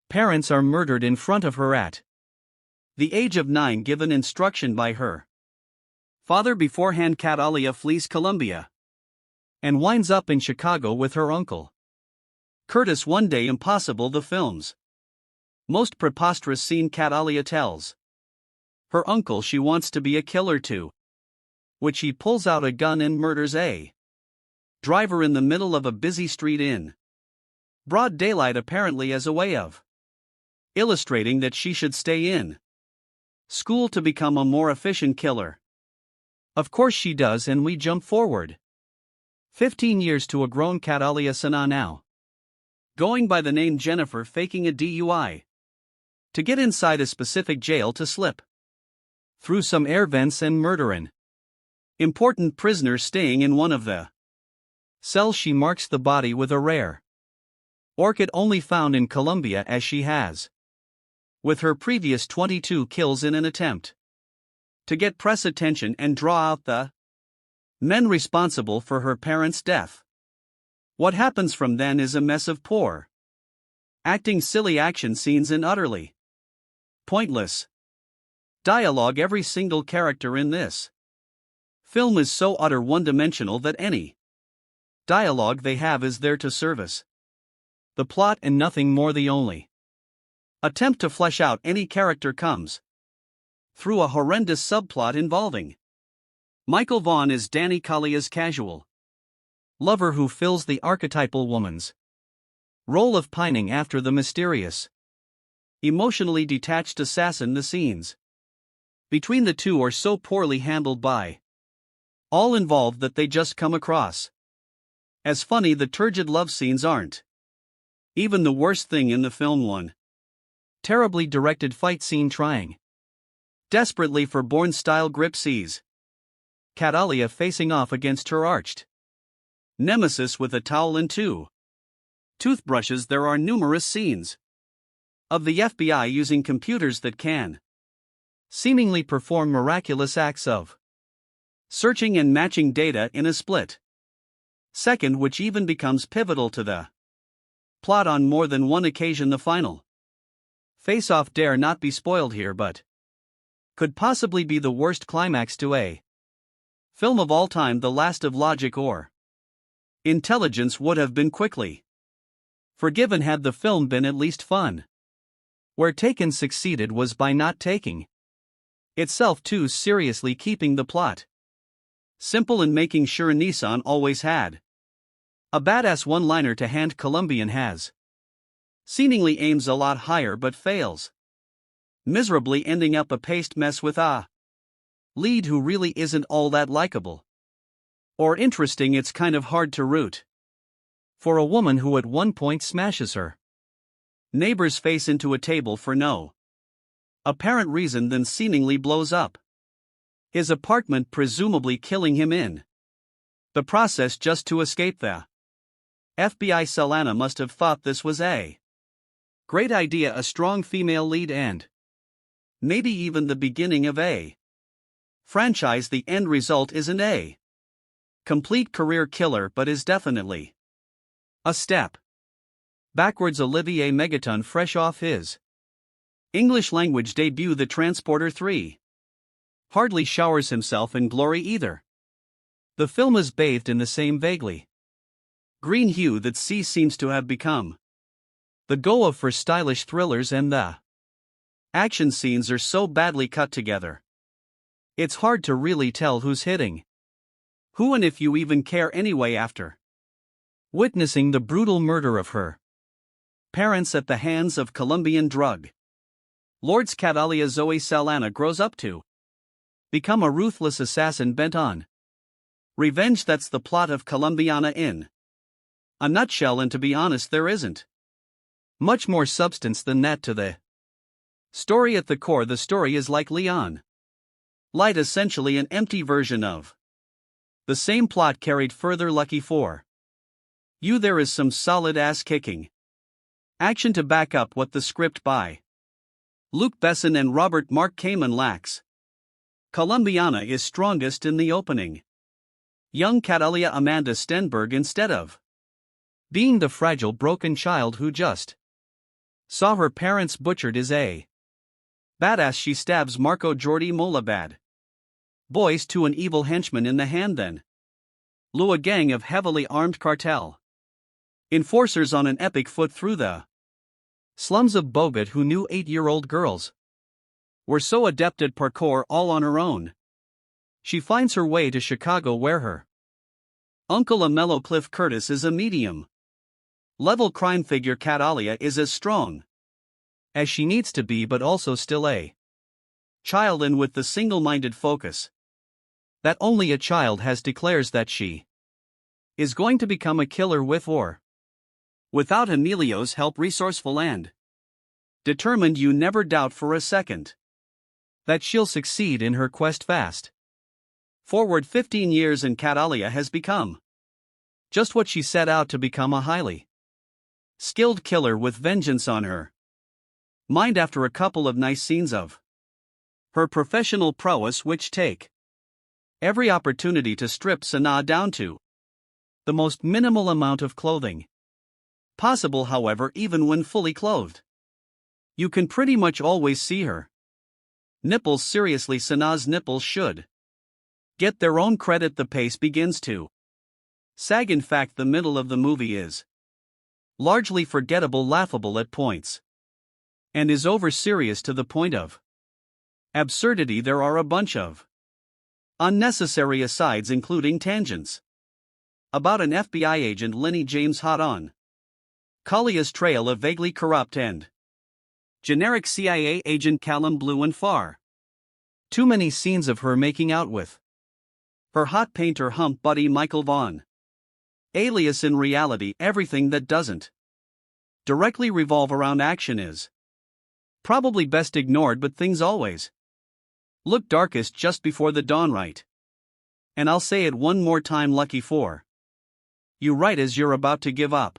parents are murdered in front of her at the age of 9, given instruction by her father. Beforehand, Catalia flees Colombia and winds up in Chicago with her uncle Curtis. One day, impossible, the film's most preposterous scene. Catalia tells her uncle she wants to be a killer too, which he pulls out a gun and murders a driver in the middle of a busy street in broad daylight, apparently as a way of illustrating that she should stay in school to become a more efficient killer. Of course she does, and we jump forward 15 years to a grown Catalia Sana, now going by the name Jennifer, faking a DUI to get inside a specific jail to slip through some air vents and murder an important prisoner staying in one of the cells. She marks the body with a rare orchid only found in Colombia, as she has with her previous 22 kills in an attempt to get press attention and draw out the men responsible for her parents' death. What happens from then is a mess of poor acting, silly action scenes, and utterly pointless dialogue. Every single character in this film is so utter one-dimensional that any dialogue they have is there to service the plot and nothing more. The only attempt to flesh out any character comes through a horrendous subplot involving Michael Vaughn as Danny Kalia's casual lover, who fills the archetypal woman's role of pining after the mysterious, emotionally detached assassin. The scenes between the two are so poorly handled by all involved that they just come across as funny. The turgid love scenes aren't even the worst thing in the film. One terribly directed fight scene trying desperately for Bourne-style grip sees Catalia facing off against her arched nemesis with a towel and 2 toothbrushes. There are numerous scenes of the FBI using computers that can seemingly perform miraculous acts of searching and matching data in a split second, which even becomes pivotal to the plot on more than one occasion. The final face-off dare not be spoiled here, but could possibly be the worst climax to a film of all time. The last of logic or intelligence would have been quickly forgiven had the film been at least fun. Where Taken succeeded was by not taking itself too seriously, keeping the plot simple and making sure Nissan always had a badass one-liner to hand. Colombian has seemingly aims a lot higher but fails miserably, ending up a paste mess with a lead who really isn't all that likable or interesting. It's kind of hard to root for a woman who at one point smashes her neighbor's face into a table for no apparent reason, then seemingly blows up his apartment, presumably killing him in the process just to escape the FBI. Selana must have thought this was a great idea, a strong female lead and maybe even the beginning of a franchise. The end result isn't a complete career killer, but is definitely A step backwards. Olivier Megaton, fresh off his English language debut, The Transporter 3, hardly showers himself in glory either. The film is bathed in the same vaguely green hue that sea seems to have become the go-of for stylish thrillers, and the action scenes are so badly cut together. It's hard to really tell who's hitting who, and if you even care anyway after witnessing the brutal murder of her parents at the hands of Colombian drug lords. Catalia Zoe Saldana grows up to become a ruthless assassin bent on revenge. That's the plot of Colombiana in a nutshell, and to be honest, there isn't much more substance than that to the story. At the core, the story is like Leon Light, essentially an empty version of the same plot carried further. Lucky for you, there is some solid ass-kicking action to back up what the script by Luc Besson and Robert Mark Kamen lacks. Colombiana is strongest in the opening. Young Catalia Amanda Stenberg, instead of being the fragile, broken child who just saw her parents butchered, is a badass. She stabs Marco Jordi Mola bad boys to an evil henchman in the hand, then lure a gang of heavily armed cartel enforcers on an epic foot through the slums of Bogota, who knew 8-year-old girls were so adept at parkour all on her own. She finds her way to Chicago, where her uncle, a mellow Cliff Curtis, is a medium level crime figure. Catalia is as strong as she needs to be, but also still a child, and with the single-minded focus that only a child has, declares that she is going to become a killer with or without Emilio's help. Resourceful and determined, you never doubt for a second that she'll succeed in her quest. Fast forward 15 years and Catalia has become just what she set out to become, a highly skilled killer with vengeance on her mind after a couple of nice scenes of her professional prowess, which take every opportunity to strip Sanaa down to the most minimal amount of clothing possible. However, even when fully clothed, you can pretty much always see her nipples. Seriously, Sanaa's nipples should get their own credit. The pace begins to sag. In fact, the middle of the movie is largely forgettable, laughable at points, and is over serious to the point of absurdity. There are a bunch of unnecessary asides, including tangents about an FBI agent Lenny James hot on Kalia's trail, a vaguely corrupt and generic CIA agent Callum Blue, and far too many scenes of her making out with her hot painter hump buddy Michael Vaughn. Alias, in reality, everything that doesn't directly revolve around action is probably best ignored, but things always look darkest just before the dawn, right? And I'll say it one more time, lucky for you, right as you're about to give up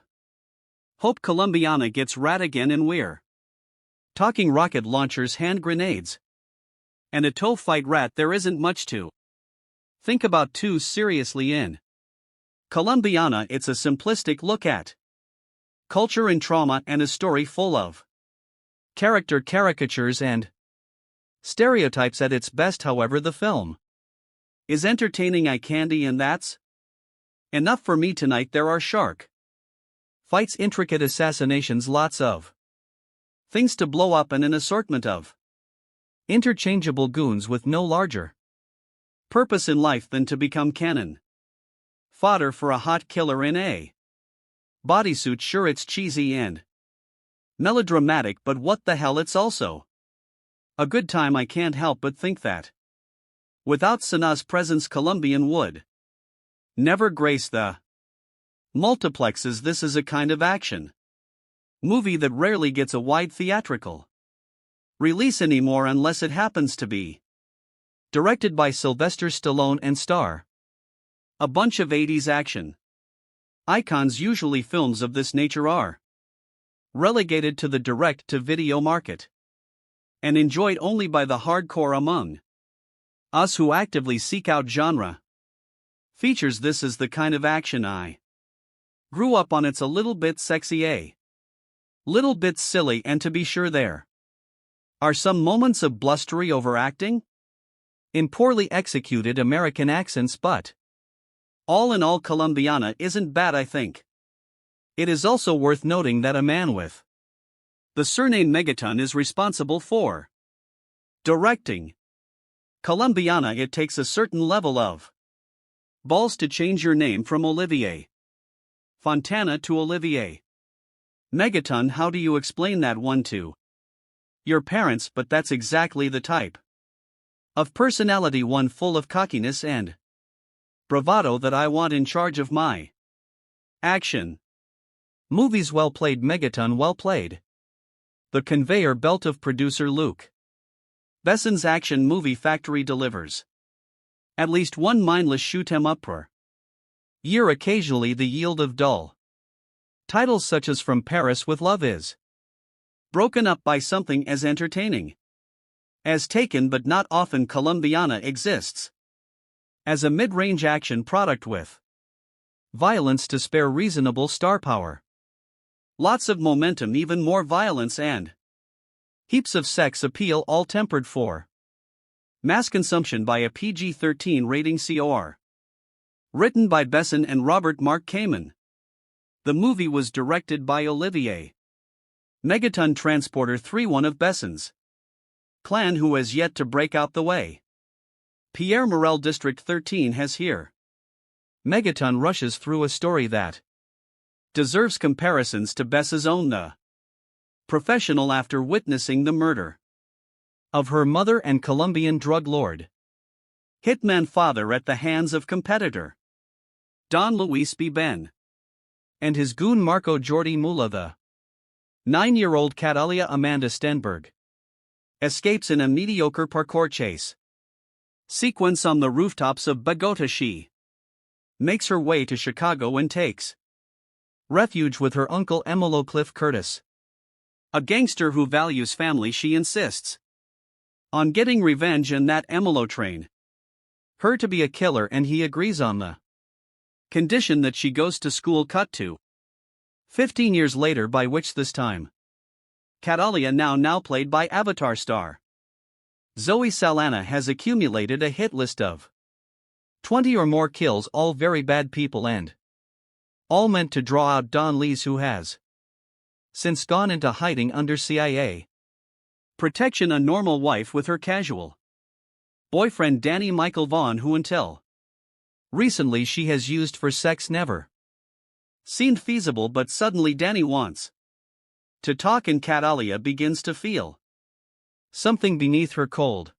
hope. Colombiana gets rad again, and we're talking rocket launchers, hand grenades, and a toe fight. Rat, there isn't much to think about too seriously in Colombiana. It's a simplistic look at culture and trauma, and a story full of character caricatures and stereotypes at its best. However, the film is entertaining, eye candy, and that's enough for me tonight. There are shark fights, intricate assassinations, lots of things to blow up, and an assortment of interchangeable goons with no larger purpose in life than to become cannon fodder for a hot killer in a bodysuit. Sure, it's cheesy and melodramatic, but what the hell, it's also a good time. I can't help but think that without Sanaa's presence, Colombian would never grace the multiplexes. This is a kind of action movie that rarely gets a wide theatrical release anymore, unless it happens to be directed by Sylvester Stallone and star a bunch of 80s action icons. Usually films of this nature are relegated to the direct-to-video market and enjoyed only by the hardcore among us who actively seek out genre features. This is the kind of action I Grew up on It's a Little Bit Sexy, a little bit silly, and to be sure there are some moments of blustery overacting in poorly executed American accents, but all in all, Colombiana isn't bad, I think. It is also worth noting that a man with the surname Megaton is responsible for directing Colombiana. It takes a certain level of balls to change your name from Olivier Fontana to Olivier Megaton. How do you explain that one to your parents? But that's exactly the type of personality, one full of cockiness and bravado, that I want in charge of my action movies. Well played, Megaton, well played. The conveyor belt of producer Luc Besson's action movie factory delivers at least one mindless shoot 'em up per year, occasionally the yield of dull titles such as From Paris with Love is broken up by something as entertaining as Taken, but not often. Colombiana exists as a mid-range action product with violence to spare, reasonable star power, lots of momentum, even more violence, and heaps of sex appeal, all tempered for mass consumption by a PG-13 rating. COR. Written by Besson and Robert Mark Kamen. The movie was directed by Olivier Megaton Transporter 3, one of Besson's clan who has yet to break out the way Pierre Morel District 13 has here. Megaton rushes through a story that deserves comparisons to Bess's own The Professional after witnessing the murder of her mother and Colombian drug lord hitman father at the hands of competitor Don Luis B. Ben and his goon Marco Jordi Mula. The 9-year-old Catalia Amanda Stenberg escapes in a mediocre parkour chase sequence on the rooftops of Bogota. She makes her way to Chicago and takes refuge with her uncle Emilio Cliff Curtis, a gangster who values family. She insists on getting revenge, and that Emilio train her to be a killer, and he agrees on the condition that she goes to school. Cut to 15 years later, by which this time Catalia, now played by Avatar star Zoe Saldana, has accumulated a hit list of 20 or more kills, all very bad people, and all meant to draw out Don Lees, who has since gone into hiding under CIA protection, a normal wife with her casual boyfriend Danny Michael Vaughn, who until recently she has used for sex. Never seemed feasible, but suddenly Danny wants to talk, and Catalia begins to feel something beneath her cold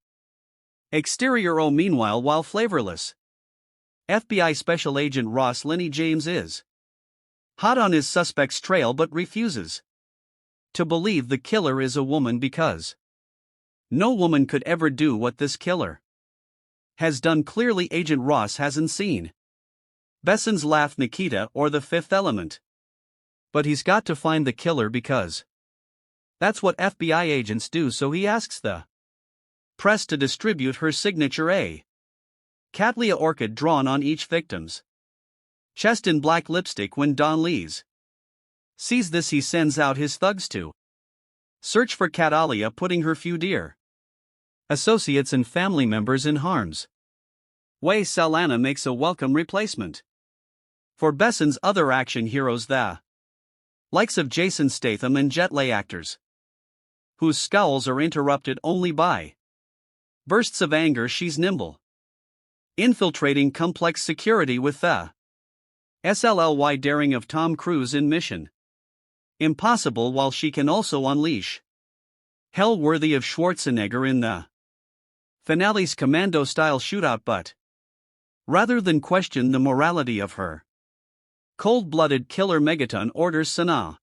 exterior. Oh, meanwhile, while flavorless FBI Special Agent Ross Linney James is hot on his suspect's trail, but refuses to believe the killer is a woman, because no woman could ever do what this killer has done. Clearly, Agent Ross hasn't seen Besson's Laugh, Nikita, or The Fifth Element. But he's got to find the killer, because that's what FBI agents do, so he asks the press to distribute her signature, a Cattleya orchid drawn on each victim's chest in black lipstick. When Don Lees sees this, he sends out his thugs to search for Catalia, putting her few dear associates and family members in harm's way. Saldana makes a welcome replacement for Besson's other action heroes, the likes of Jason Statham and Jet Li actors, whose scowls are interrupted only by bursts of anger. She's nimble, infiltrating complex security with the SLLY daring of Tom Cruise in Mission Impossible, while she can also unleash hell worthy of Schwarzenegger in the finale's commando-style shootout. But rather than question the morality of her cold-blooded killer, Megaton orders Sanaa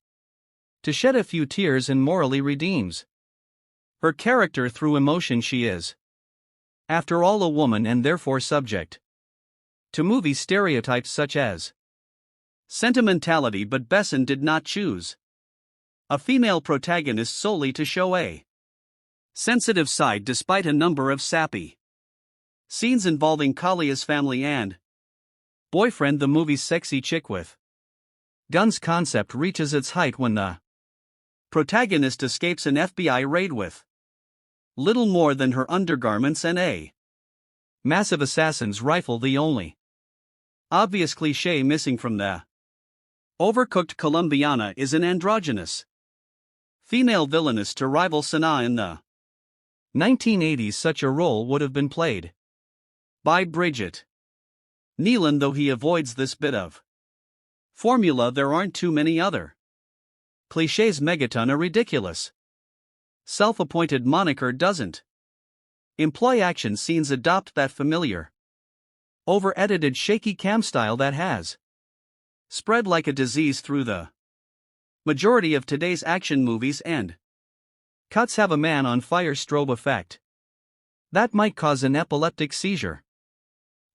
to shed a few tears and morally redeems her character through emotion. She is, after all, a woman, and therefore subject to movie stereotypes such as sentimentality, but Besson did not choose a female protagonist solely to show a sensitive side, despite a number of sappy scenes involving Kalia's family and boyfriend, the movie's sexy chick with Gun's concept reaches its height when the protagonist escapes an FBI raid with little more than her undergarments and a massive assassin's rifle, the only obvious cliché missing from the overcooked Colombiana is an androgynous female villainess to rival Sana in the 1980s. Such a role would have been played by Bridget Nealon, though he avoids this bit of formula. There aren't too many other clichés. Megaton, a ridiculous self-appointed moniker, doesn't employ action scenes, adopt that familiar over-edited shaky cam style that has spread like a disease through the majority of today's action movies, and cuts have a man on fire strobe effect that might cause an epileptic seizure.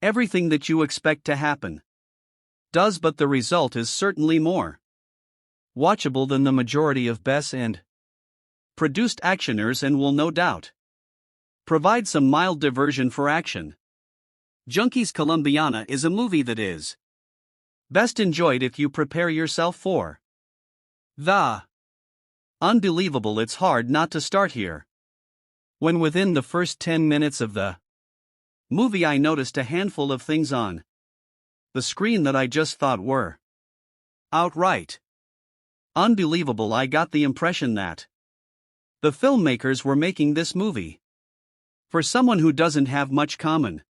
Everything that you expect to happen does, but the result is certainly more watchable than the majority of best and produced actioners, and will no doubt provide some mild diversion for action junkies. Colombiana is a movie that is best enjoyed if you prepare yourself for the unbelievable. It's hard not to start here. When within the first 10 minutes of the movie I noticed a handful of things on the screen that I just thought were outright unbelievable. I got the impression that the filmmakers were making this movie for someone who doesn't have much common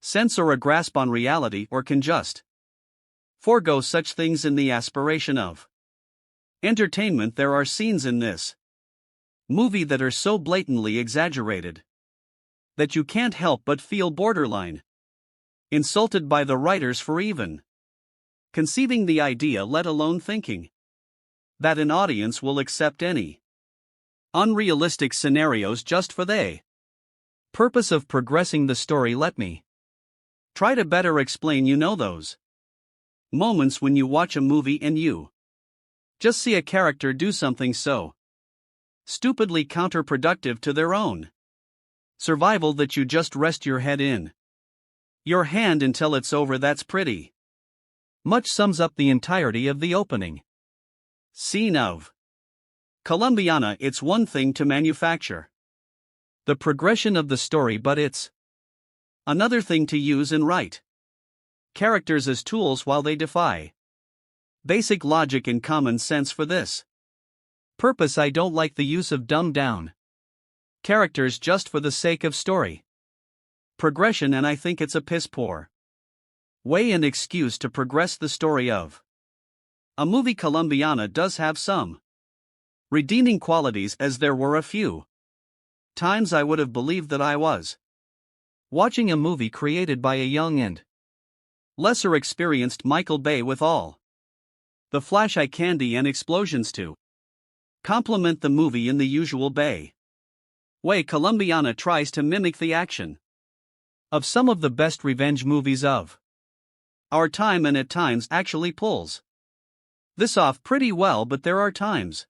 sense or a grasp on reality, or can just forego such things in the aspiration of entertainment. There are scenes in this movie that are so blatantly exaggerated that you can't help but feel borderline insulted by the writers for even conceiving the idea, let alone thinking that an audience will accept any unrealistic scenarios just for the purpose of progressing the story. Let me try to better explain. You know those moments when you watch a movie and you just see a character do something so stupidly counterproductive to their own survival that you just rest your head in your hand until it's over. That's pretty much sums up the entirety of the opening scene of Colombiana. It's one thing to manufacture the progression of the story, but it's another thing to use and write characters as tools while they defy basic logic and common sense. For this purpose, I don't like the use of dumbed down characters just for the sake of story progression, and I think it's a piss poor way and excuse to progress the story of a movie. Colombiana does have some redeeming qualities, as there were a few times I would have believed that I was watching a movie created by a young and lesser experienced Michael Bay, with all the flash eye candy and explosions to complement the movie in the usual Bay way. Colombiana tries to mimic the action of some of the best revenge movies of our time, and at times actually pulls this off pretty well, but there are times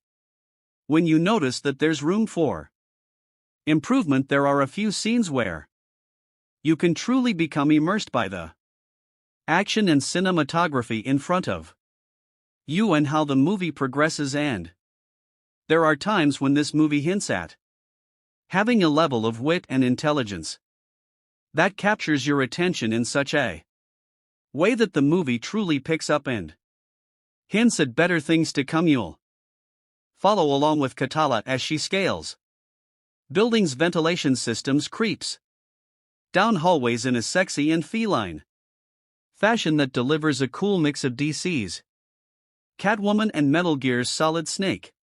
when you notice that there's room for improvement. There are a few scenes where you can truly become immersed by the action and cinematography in front of you and how the movie progresses, and there are times when this movie hints at having a level of wit and intelligence that captures your attention in such a way that the movie truly picks up and hints at better things to come. You'll follow along with Katala as she scales buildings, ventilation systems, creeps down hallways in a sexy and feline fashion that delivers a cool mix of DC's Catwoman and Metal Gear's Solid Snake.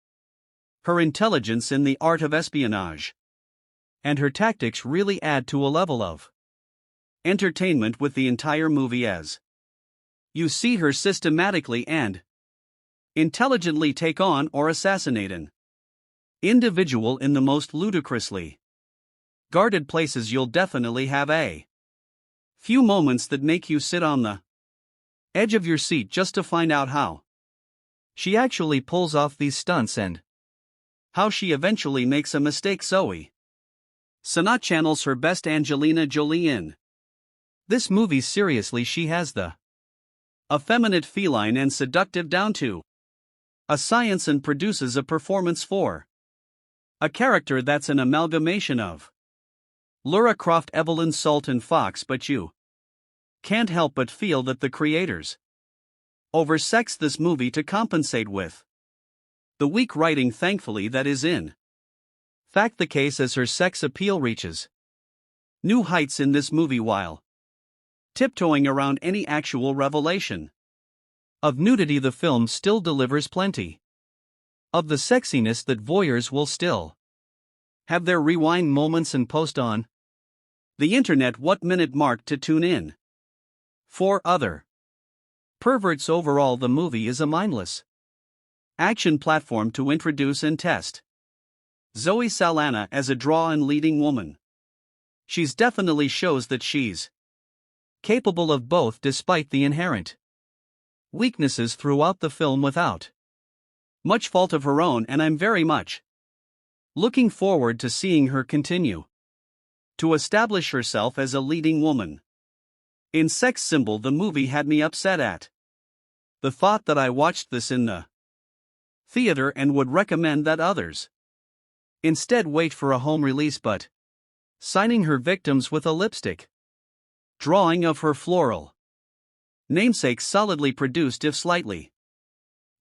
Her intelligence in the art of espionage and her tactics really add to a level of entertainment with the entire movie, as you see her systematically and intelligently take on or assassinate an individual in the most ludicrously guarded places. You'll definitely have a few moments that make you sit on the edge of your seat just to find out how she actually pulls off these stunts and how she eventually makes a mistake. Zoe Sanat channels her best Angelina Jolie in this movie. Seriously, she has the effeminate, feline and seductive down to a science and produces a performance for a character that's an amalgamation of Lara Croft, Evelyn Salt and Fox, but you can't help but feel that the creators oversexed this movie to compensate with the weak writing, thankfully that is in fact the case, as her sex appeal reaches new heights in this movie while tiptoeing around any actual revelation of nudity. The film still delivers plenty of the sexiness that voyeurs will still have their rewind moments and post on the internet what minute mark to tune in for other perverts. Overall, the movie is a mindless action platform to introduce and test Zoe Saldana as a draw and leading woman. She's definitely shows that she's capable of both despite the inherent weaknesses throughout the film without much fault of her own, and I'm very much looking forward to seeing her continue to establish herself as a leading woman. In Sex Symbol, the movie had me upset at the thought that I watched this in the theater and would recommend that others instead wait for a home release, but signing her victims with a lipstick drawing of her floral namesake, solidly produced if slightly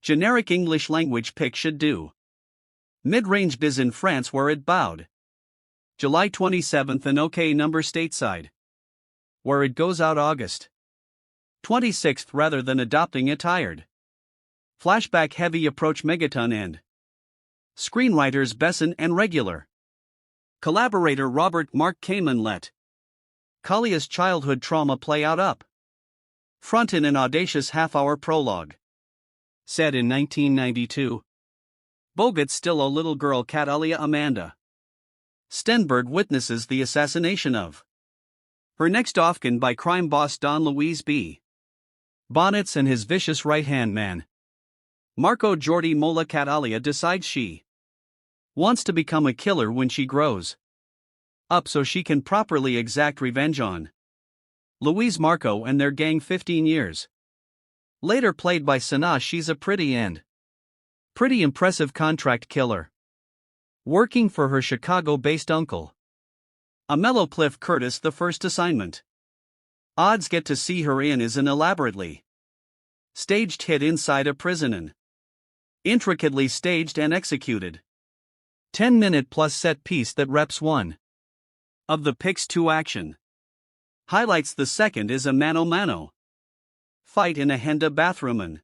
generic English language pick should do mid-range biz in France where it bowed July 27th and OK number stateside where it goes out August 26th, rather than adopting a tired flashback heavy approach. Megaton and screenwriters Besson and regular collaborator Robert Mark Kamen let Kalih's childhood trauma play out up front in an audacious half-hour prologue. Said in 1992, Bogart's still a little girl, Catalia Amanda Stenberg witnesses the assassination of her next of kin by crime boss Don Luis B. Bonnets and his vicious right-hand man, Marco Jordi Mola. Catalia decides she wants to become a killer when she grows up so she can properly exact revenge on Luis Marco and their gang. 15 years later, played by Sanaa, she's a pretty impressive contract killer working for her Chicago-based uncle, a mellow Cliff Curtis. The first assignment odds get to see her in is an elaborately staged hit inside a prison, an intricately staged and executed 10-minute plus set piece that reps one of the pic's two action highlights. The second is a mano-mano fight in a Henda bathroom, an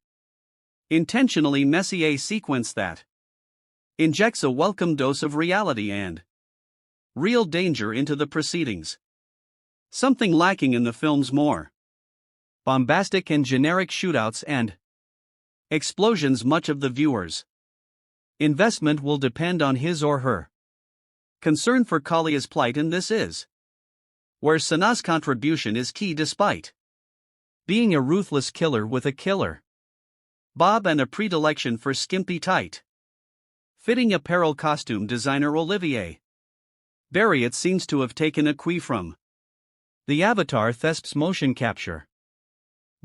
intentionally messy sequence that injects a welcome dose of reality and real danger into the proceedings, something lacking in the film's more bombastic and generic shootouts and explosions. Much of the viewer's investment will depend on his or her concern for Kalih's plight, and this is where Sanaa's contribution is key. Despite being a ruthless killer with a killer bob and a predilection for skimpy tight fitting apparel, costume designer Olivier Barriot seems to have taken a cue from the Avatar Thesp's motion capture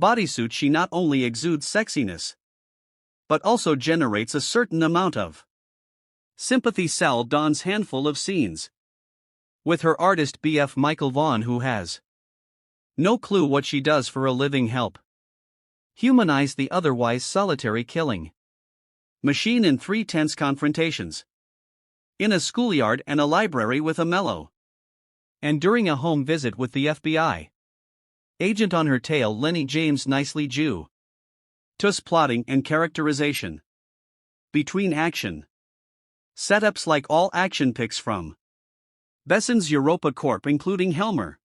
bodysuit. She not only exudes sexiness but also generates a certain amount of sympathy. Sal dons handful of scenes with her artist BF Michael Vaughn, who has no clue what she does for a living, help humanize the otherwise solitary killing machine in 3 tense confrontations in a schoolyard and a library with a mellow and during a home visit with the FBI agent on her tail. Lenny James nicely Tus plotting and characterization between action setups like all action picks from Besson's Europa Corp, including Helmer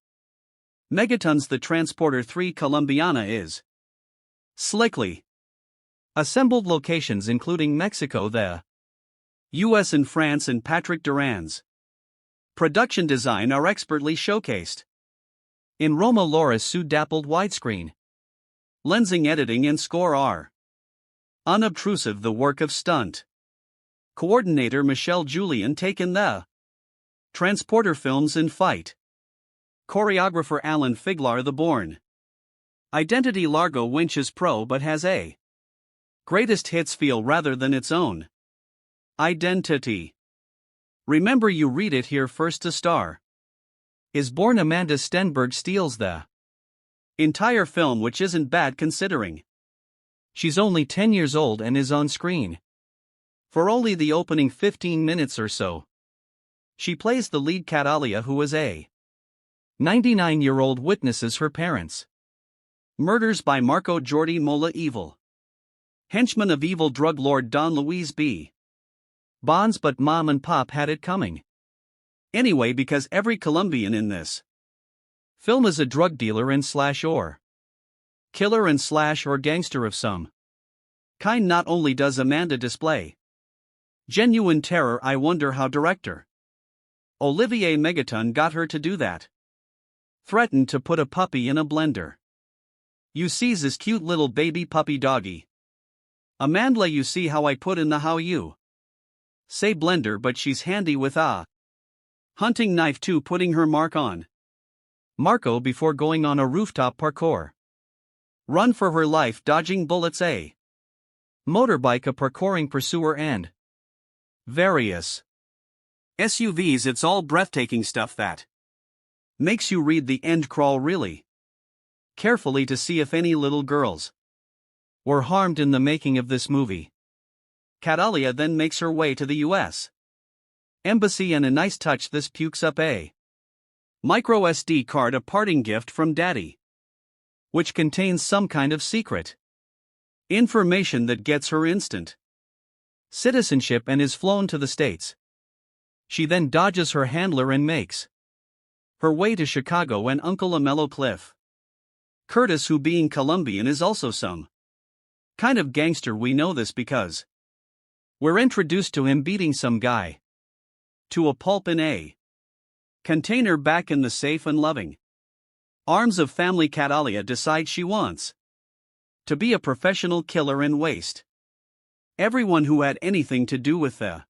Megaton's The Transporter 3. Colombiana is slickly assembled locations including Mexico, the US and France, and Patrick Duran's production design are expertly showcased in Roma. Laura's dappled widescreen lensing, editing and score are unobtrusive. The work of stunt coordinator Michelle Julian taken the Transporter films in fight choreographer Alan Figlar, the born Identity Largo Winch is pro but has a greatest hits feel rather than its own identity. Remember, you read it here first. To star is born Amanda Stenberg steals the entire film, which isn't bad considering she's only 10 years old and is on screen for only the opening 15 minutes or so. She plays the lead Hadeh, who is a 99-year-old witnesses her parents' murders by Marco Jordi Mola, evil henchman of evil drug lord Don Luis B. Bonds, but mom and pop had it coming anyway, because every Colombian in this film is a drug dealer and slash or killer and slash or gangster of some kind. Not only does Amanda display genuine terror, I wonder how director Olivier Megaton got her to do that. Threatened to put a puppy in a blender. You sees this cute little baby puppy doggy. Amanda, you see how I put in the how you say blender, but she's handy with a hunting knife too, putting her mark on Marco before going on a rooftop parkour run for her life, dodging bullets, a motorbike, a parkouring pursuer, and various SUVs. It's all breathtaking stuff that makes you read the end crawl really carefully to see if any little girls were harmed in the making of this movie. Hadeh then makes her way to the US Embassy, and a nice touch, this pukes up a micro SD card, a parting gift from daddy, which contains some kind of secret information that gets her instant citizenship and is flown to the States. She then dodges her handler and makes her way to Chicago and Uncle Amello Cliff Curtis, who being Colombian is also some kind of gangster. We know this because we're introduced to him beating some guy to a pulp in a container back in the safe and loving arms of family. Hadeh decides she wants to be a professional killer and waste everyone who had anything to do with the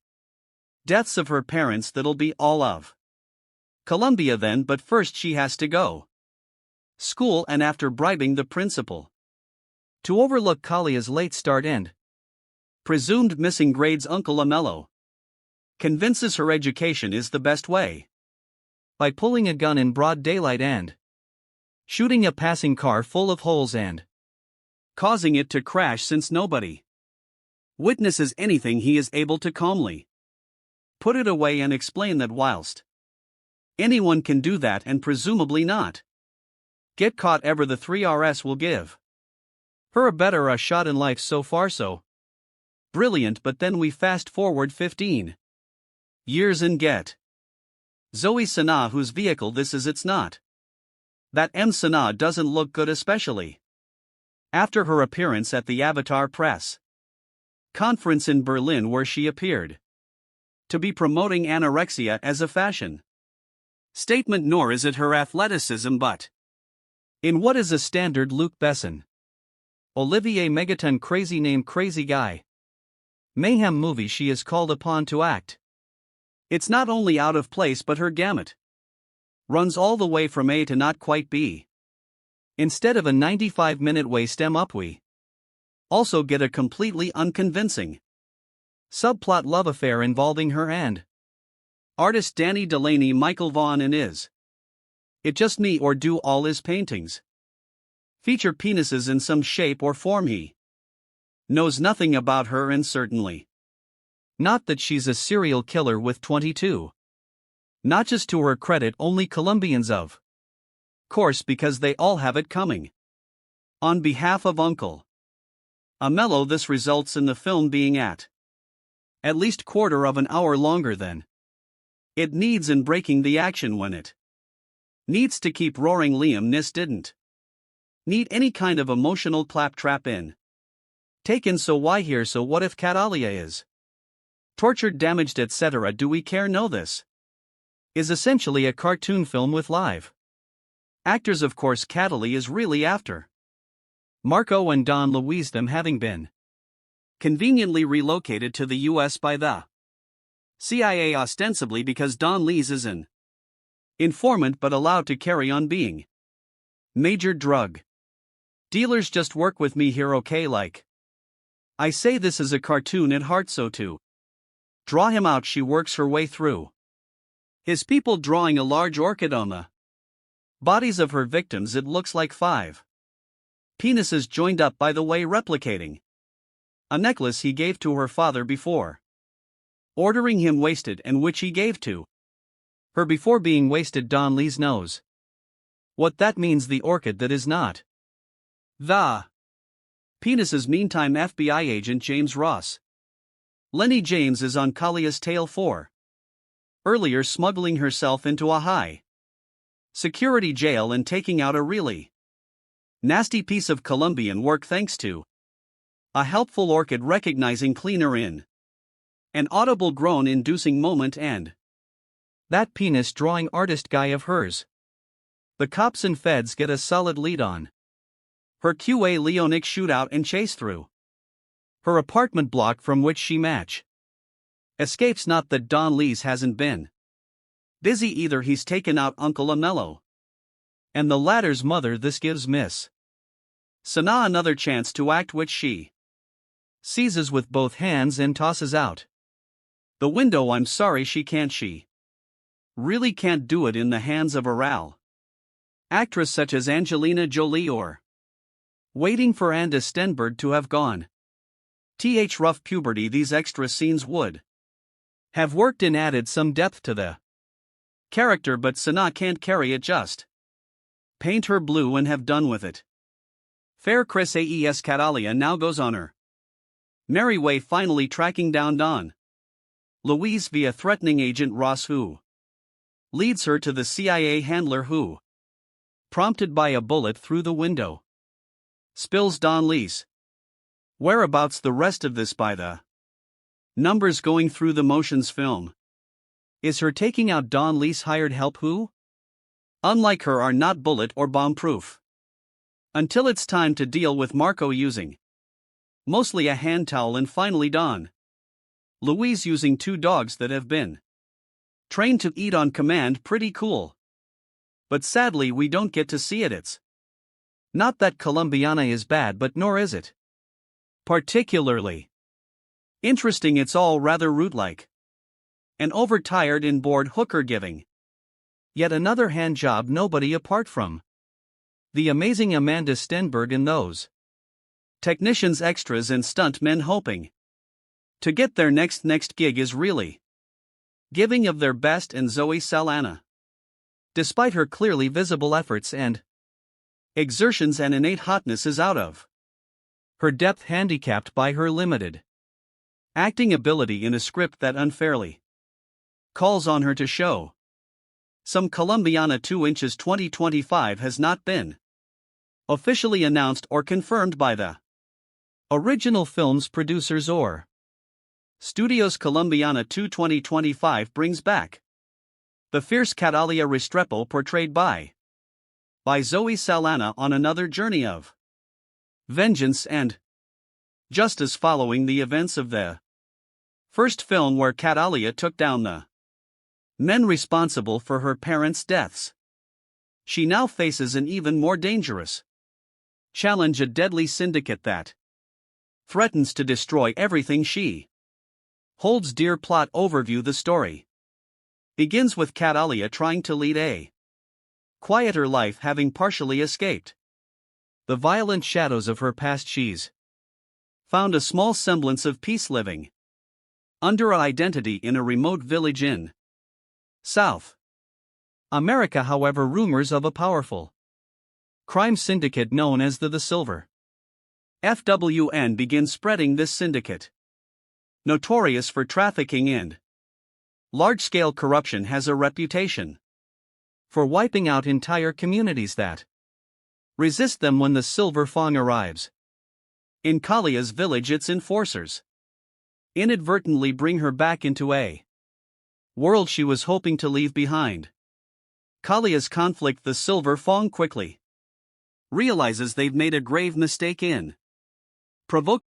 deaths of her parents. That'll be all of Colombia then, but first she has to go school, and after bribing the principal to overlook Kalia's late start and presumed missing grades, Uncle Amello convinces her education is the best way by pulling a gun in broad daylight and shooting a passing car full of holes and causing it to crash. Since nobody witnesses anything, he is able to calmly put it away and explain that whilst anyone can do that and presumably not get caught ever, the 3RS will give her a better shot in life. So far so brilliant, but then we fast forward 15 years and get Zoe Sana, whose vehicle this is. It's not that Sana doesn't look good, especially after her appearance at the Avatar press conference in Berlin, where she appeared to be promoting anorexia as a fashion statement. Nor is it her athleticism, but in what is a standard Luc Besson, Olivier Megaton crazy name crazy guy mayhem movie she is called upon to act. It's not only out of place, but her gamut runs all the way from A to not quite B. Instead of a 95-minute waste up, we also get a completely unconvincing subplot love affair involving her and artist Danny Delaney, Michael Vaughan, and Is It Just Me, or do all his paintings feature penises in some shape or form? He knows nothing about her, and certainly not that she's a serial killer with 22 notches to her credit. Only Colombians, of course, because they all have it coming. On behalf of Uncle Amello, this results in the film being at least quarter of an hour longer than it needs, and breaking the action when it needs to keep roaring. Liam Neeson didn't need any kind of emotional claptrap in taken, so why here? So what if Hadeh is tortured, damaged, etc.? Do we care? No, this is essentially a cartoon film with live actors. Of course, Hadeh is really after Marco and Don Luis, them having been conveniently relocated to the US by the CIA, ostensibly because Don Luis is an informant but allowed to carry on being major drug Dealers just work with me here, okay? Like. I say this is a cartoon at heart, so to draw him out, she works her way through his people, drawing a large orchid on the bodies of her victims. It looks like 5 penises joined up, by the way, replicating a necklace he gave to her father before ordering him wasted, and which he gave to her before being wasted. Don Lee's knows what that means. The orchid that is not the penises. Meantime, FBI agent James Ross Lenny James is on Kaliyah's tail for earlier smuggling herself into a high security jail and taking out a really nasty piece of Colombian work, thanks to a helpful orchid recognizing cleaner in an audible groan inducing moment and that penis drawing artist guy of hers. The cops and feds get a solid lead on her QA Leonic shootout and chase through her apartment block, from which she escapes. Not that Don Lee's hasn't been busy either. He's taken out Uncle Amello and the latter's mother. This gives Miss Sana another chance to act, which she seizes with both hands and tosses out the window. I'm sorry, she really can't do it in the hands of a RAL actress such as Angelina Jolie, or waiting for Anna Stenberg to have gone rough puberty. These extra scenes would have worked and added some depth to the character, but Sana can't carry it. Just paint her blue and have done with it. Fair Chris AES Catalia now goes on her merry way, finally tracking down Don Louise via threatening agent Ross, who leads her to the CIA handler who, prompted by a bullet through the window, spills Don Lee's whereabouts. The rest of this by the numbers, going through the motions film, is her taking out Don Lee's hired help who, unlike her, are not bullet or bomb proof, until it's time to deal with Marco using mostly a hand towel, and finally Don Louise using 2 dogs that have been trained to eat on command. Pretty cool. But sadly we don't get to see it. It's not that Colombiana is bad, but nor is it particularly interesting. It's all rather root-like and overtired and bored hooker giving yet another hand job nobody apart from the amazing Amanda Stenberg and those technicians, extras and stunt men hoping to get their next gig is really giving of their best. And Zoe Saldana, despite her clearly visible efforts and exertions and innate hotness, is out of her depth, handicapped by her limited acting ability in a script that unfairly calls on her to show some Colombiana. 2 inches 2025 has not been officially announced or confirmed by the original film's producers or studios. Colombiana 2 2025 brings back the fierce Catalia Restrepo, portrayed by Zoe Saldana, on another journey of vengeance and justice following the events of the first film, where Catalia took down the men responsible for her parents' deaths. She now faces an even more dangerous challenge, a deadly syndicate that threatens to destroy everything she holds dear. Plot overview: the story begins with Catalia trying to lead a quieter life, having partially escaped the violent shadows of her past. She's found a small semblance of peace, living under an identity in a remote village in South America. However, rumors of a powerful crime syndicate known as the Silver FWN begin spreading. This syndicate, notorious for trafficking and large-scale corruption, has a reputation for wiping out entire communities that resist them. When the Silver Fang arrives in Kaliyah's village, its enforcers inadvertently bring her back into a world she was hoping to leave behind. Kaliyah's conflict: the Silver Fang quickly realizes they've made a grave mistake in provoking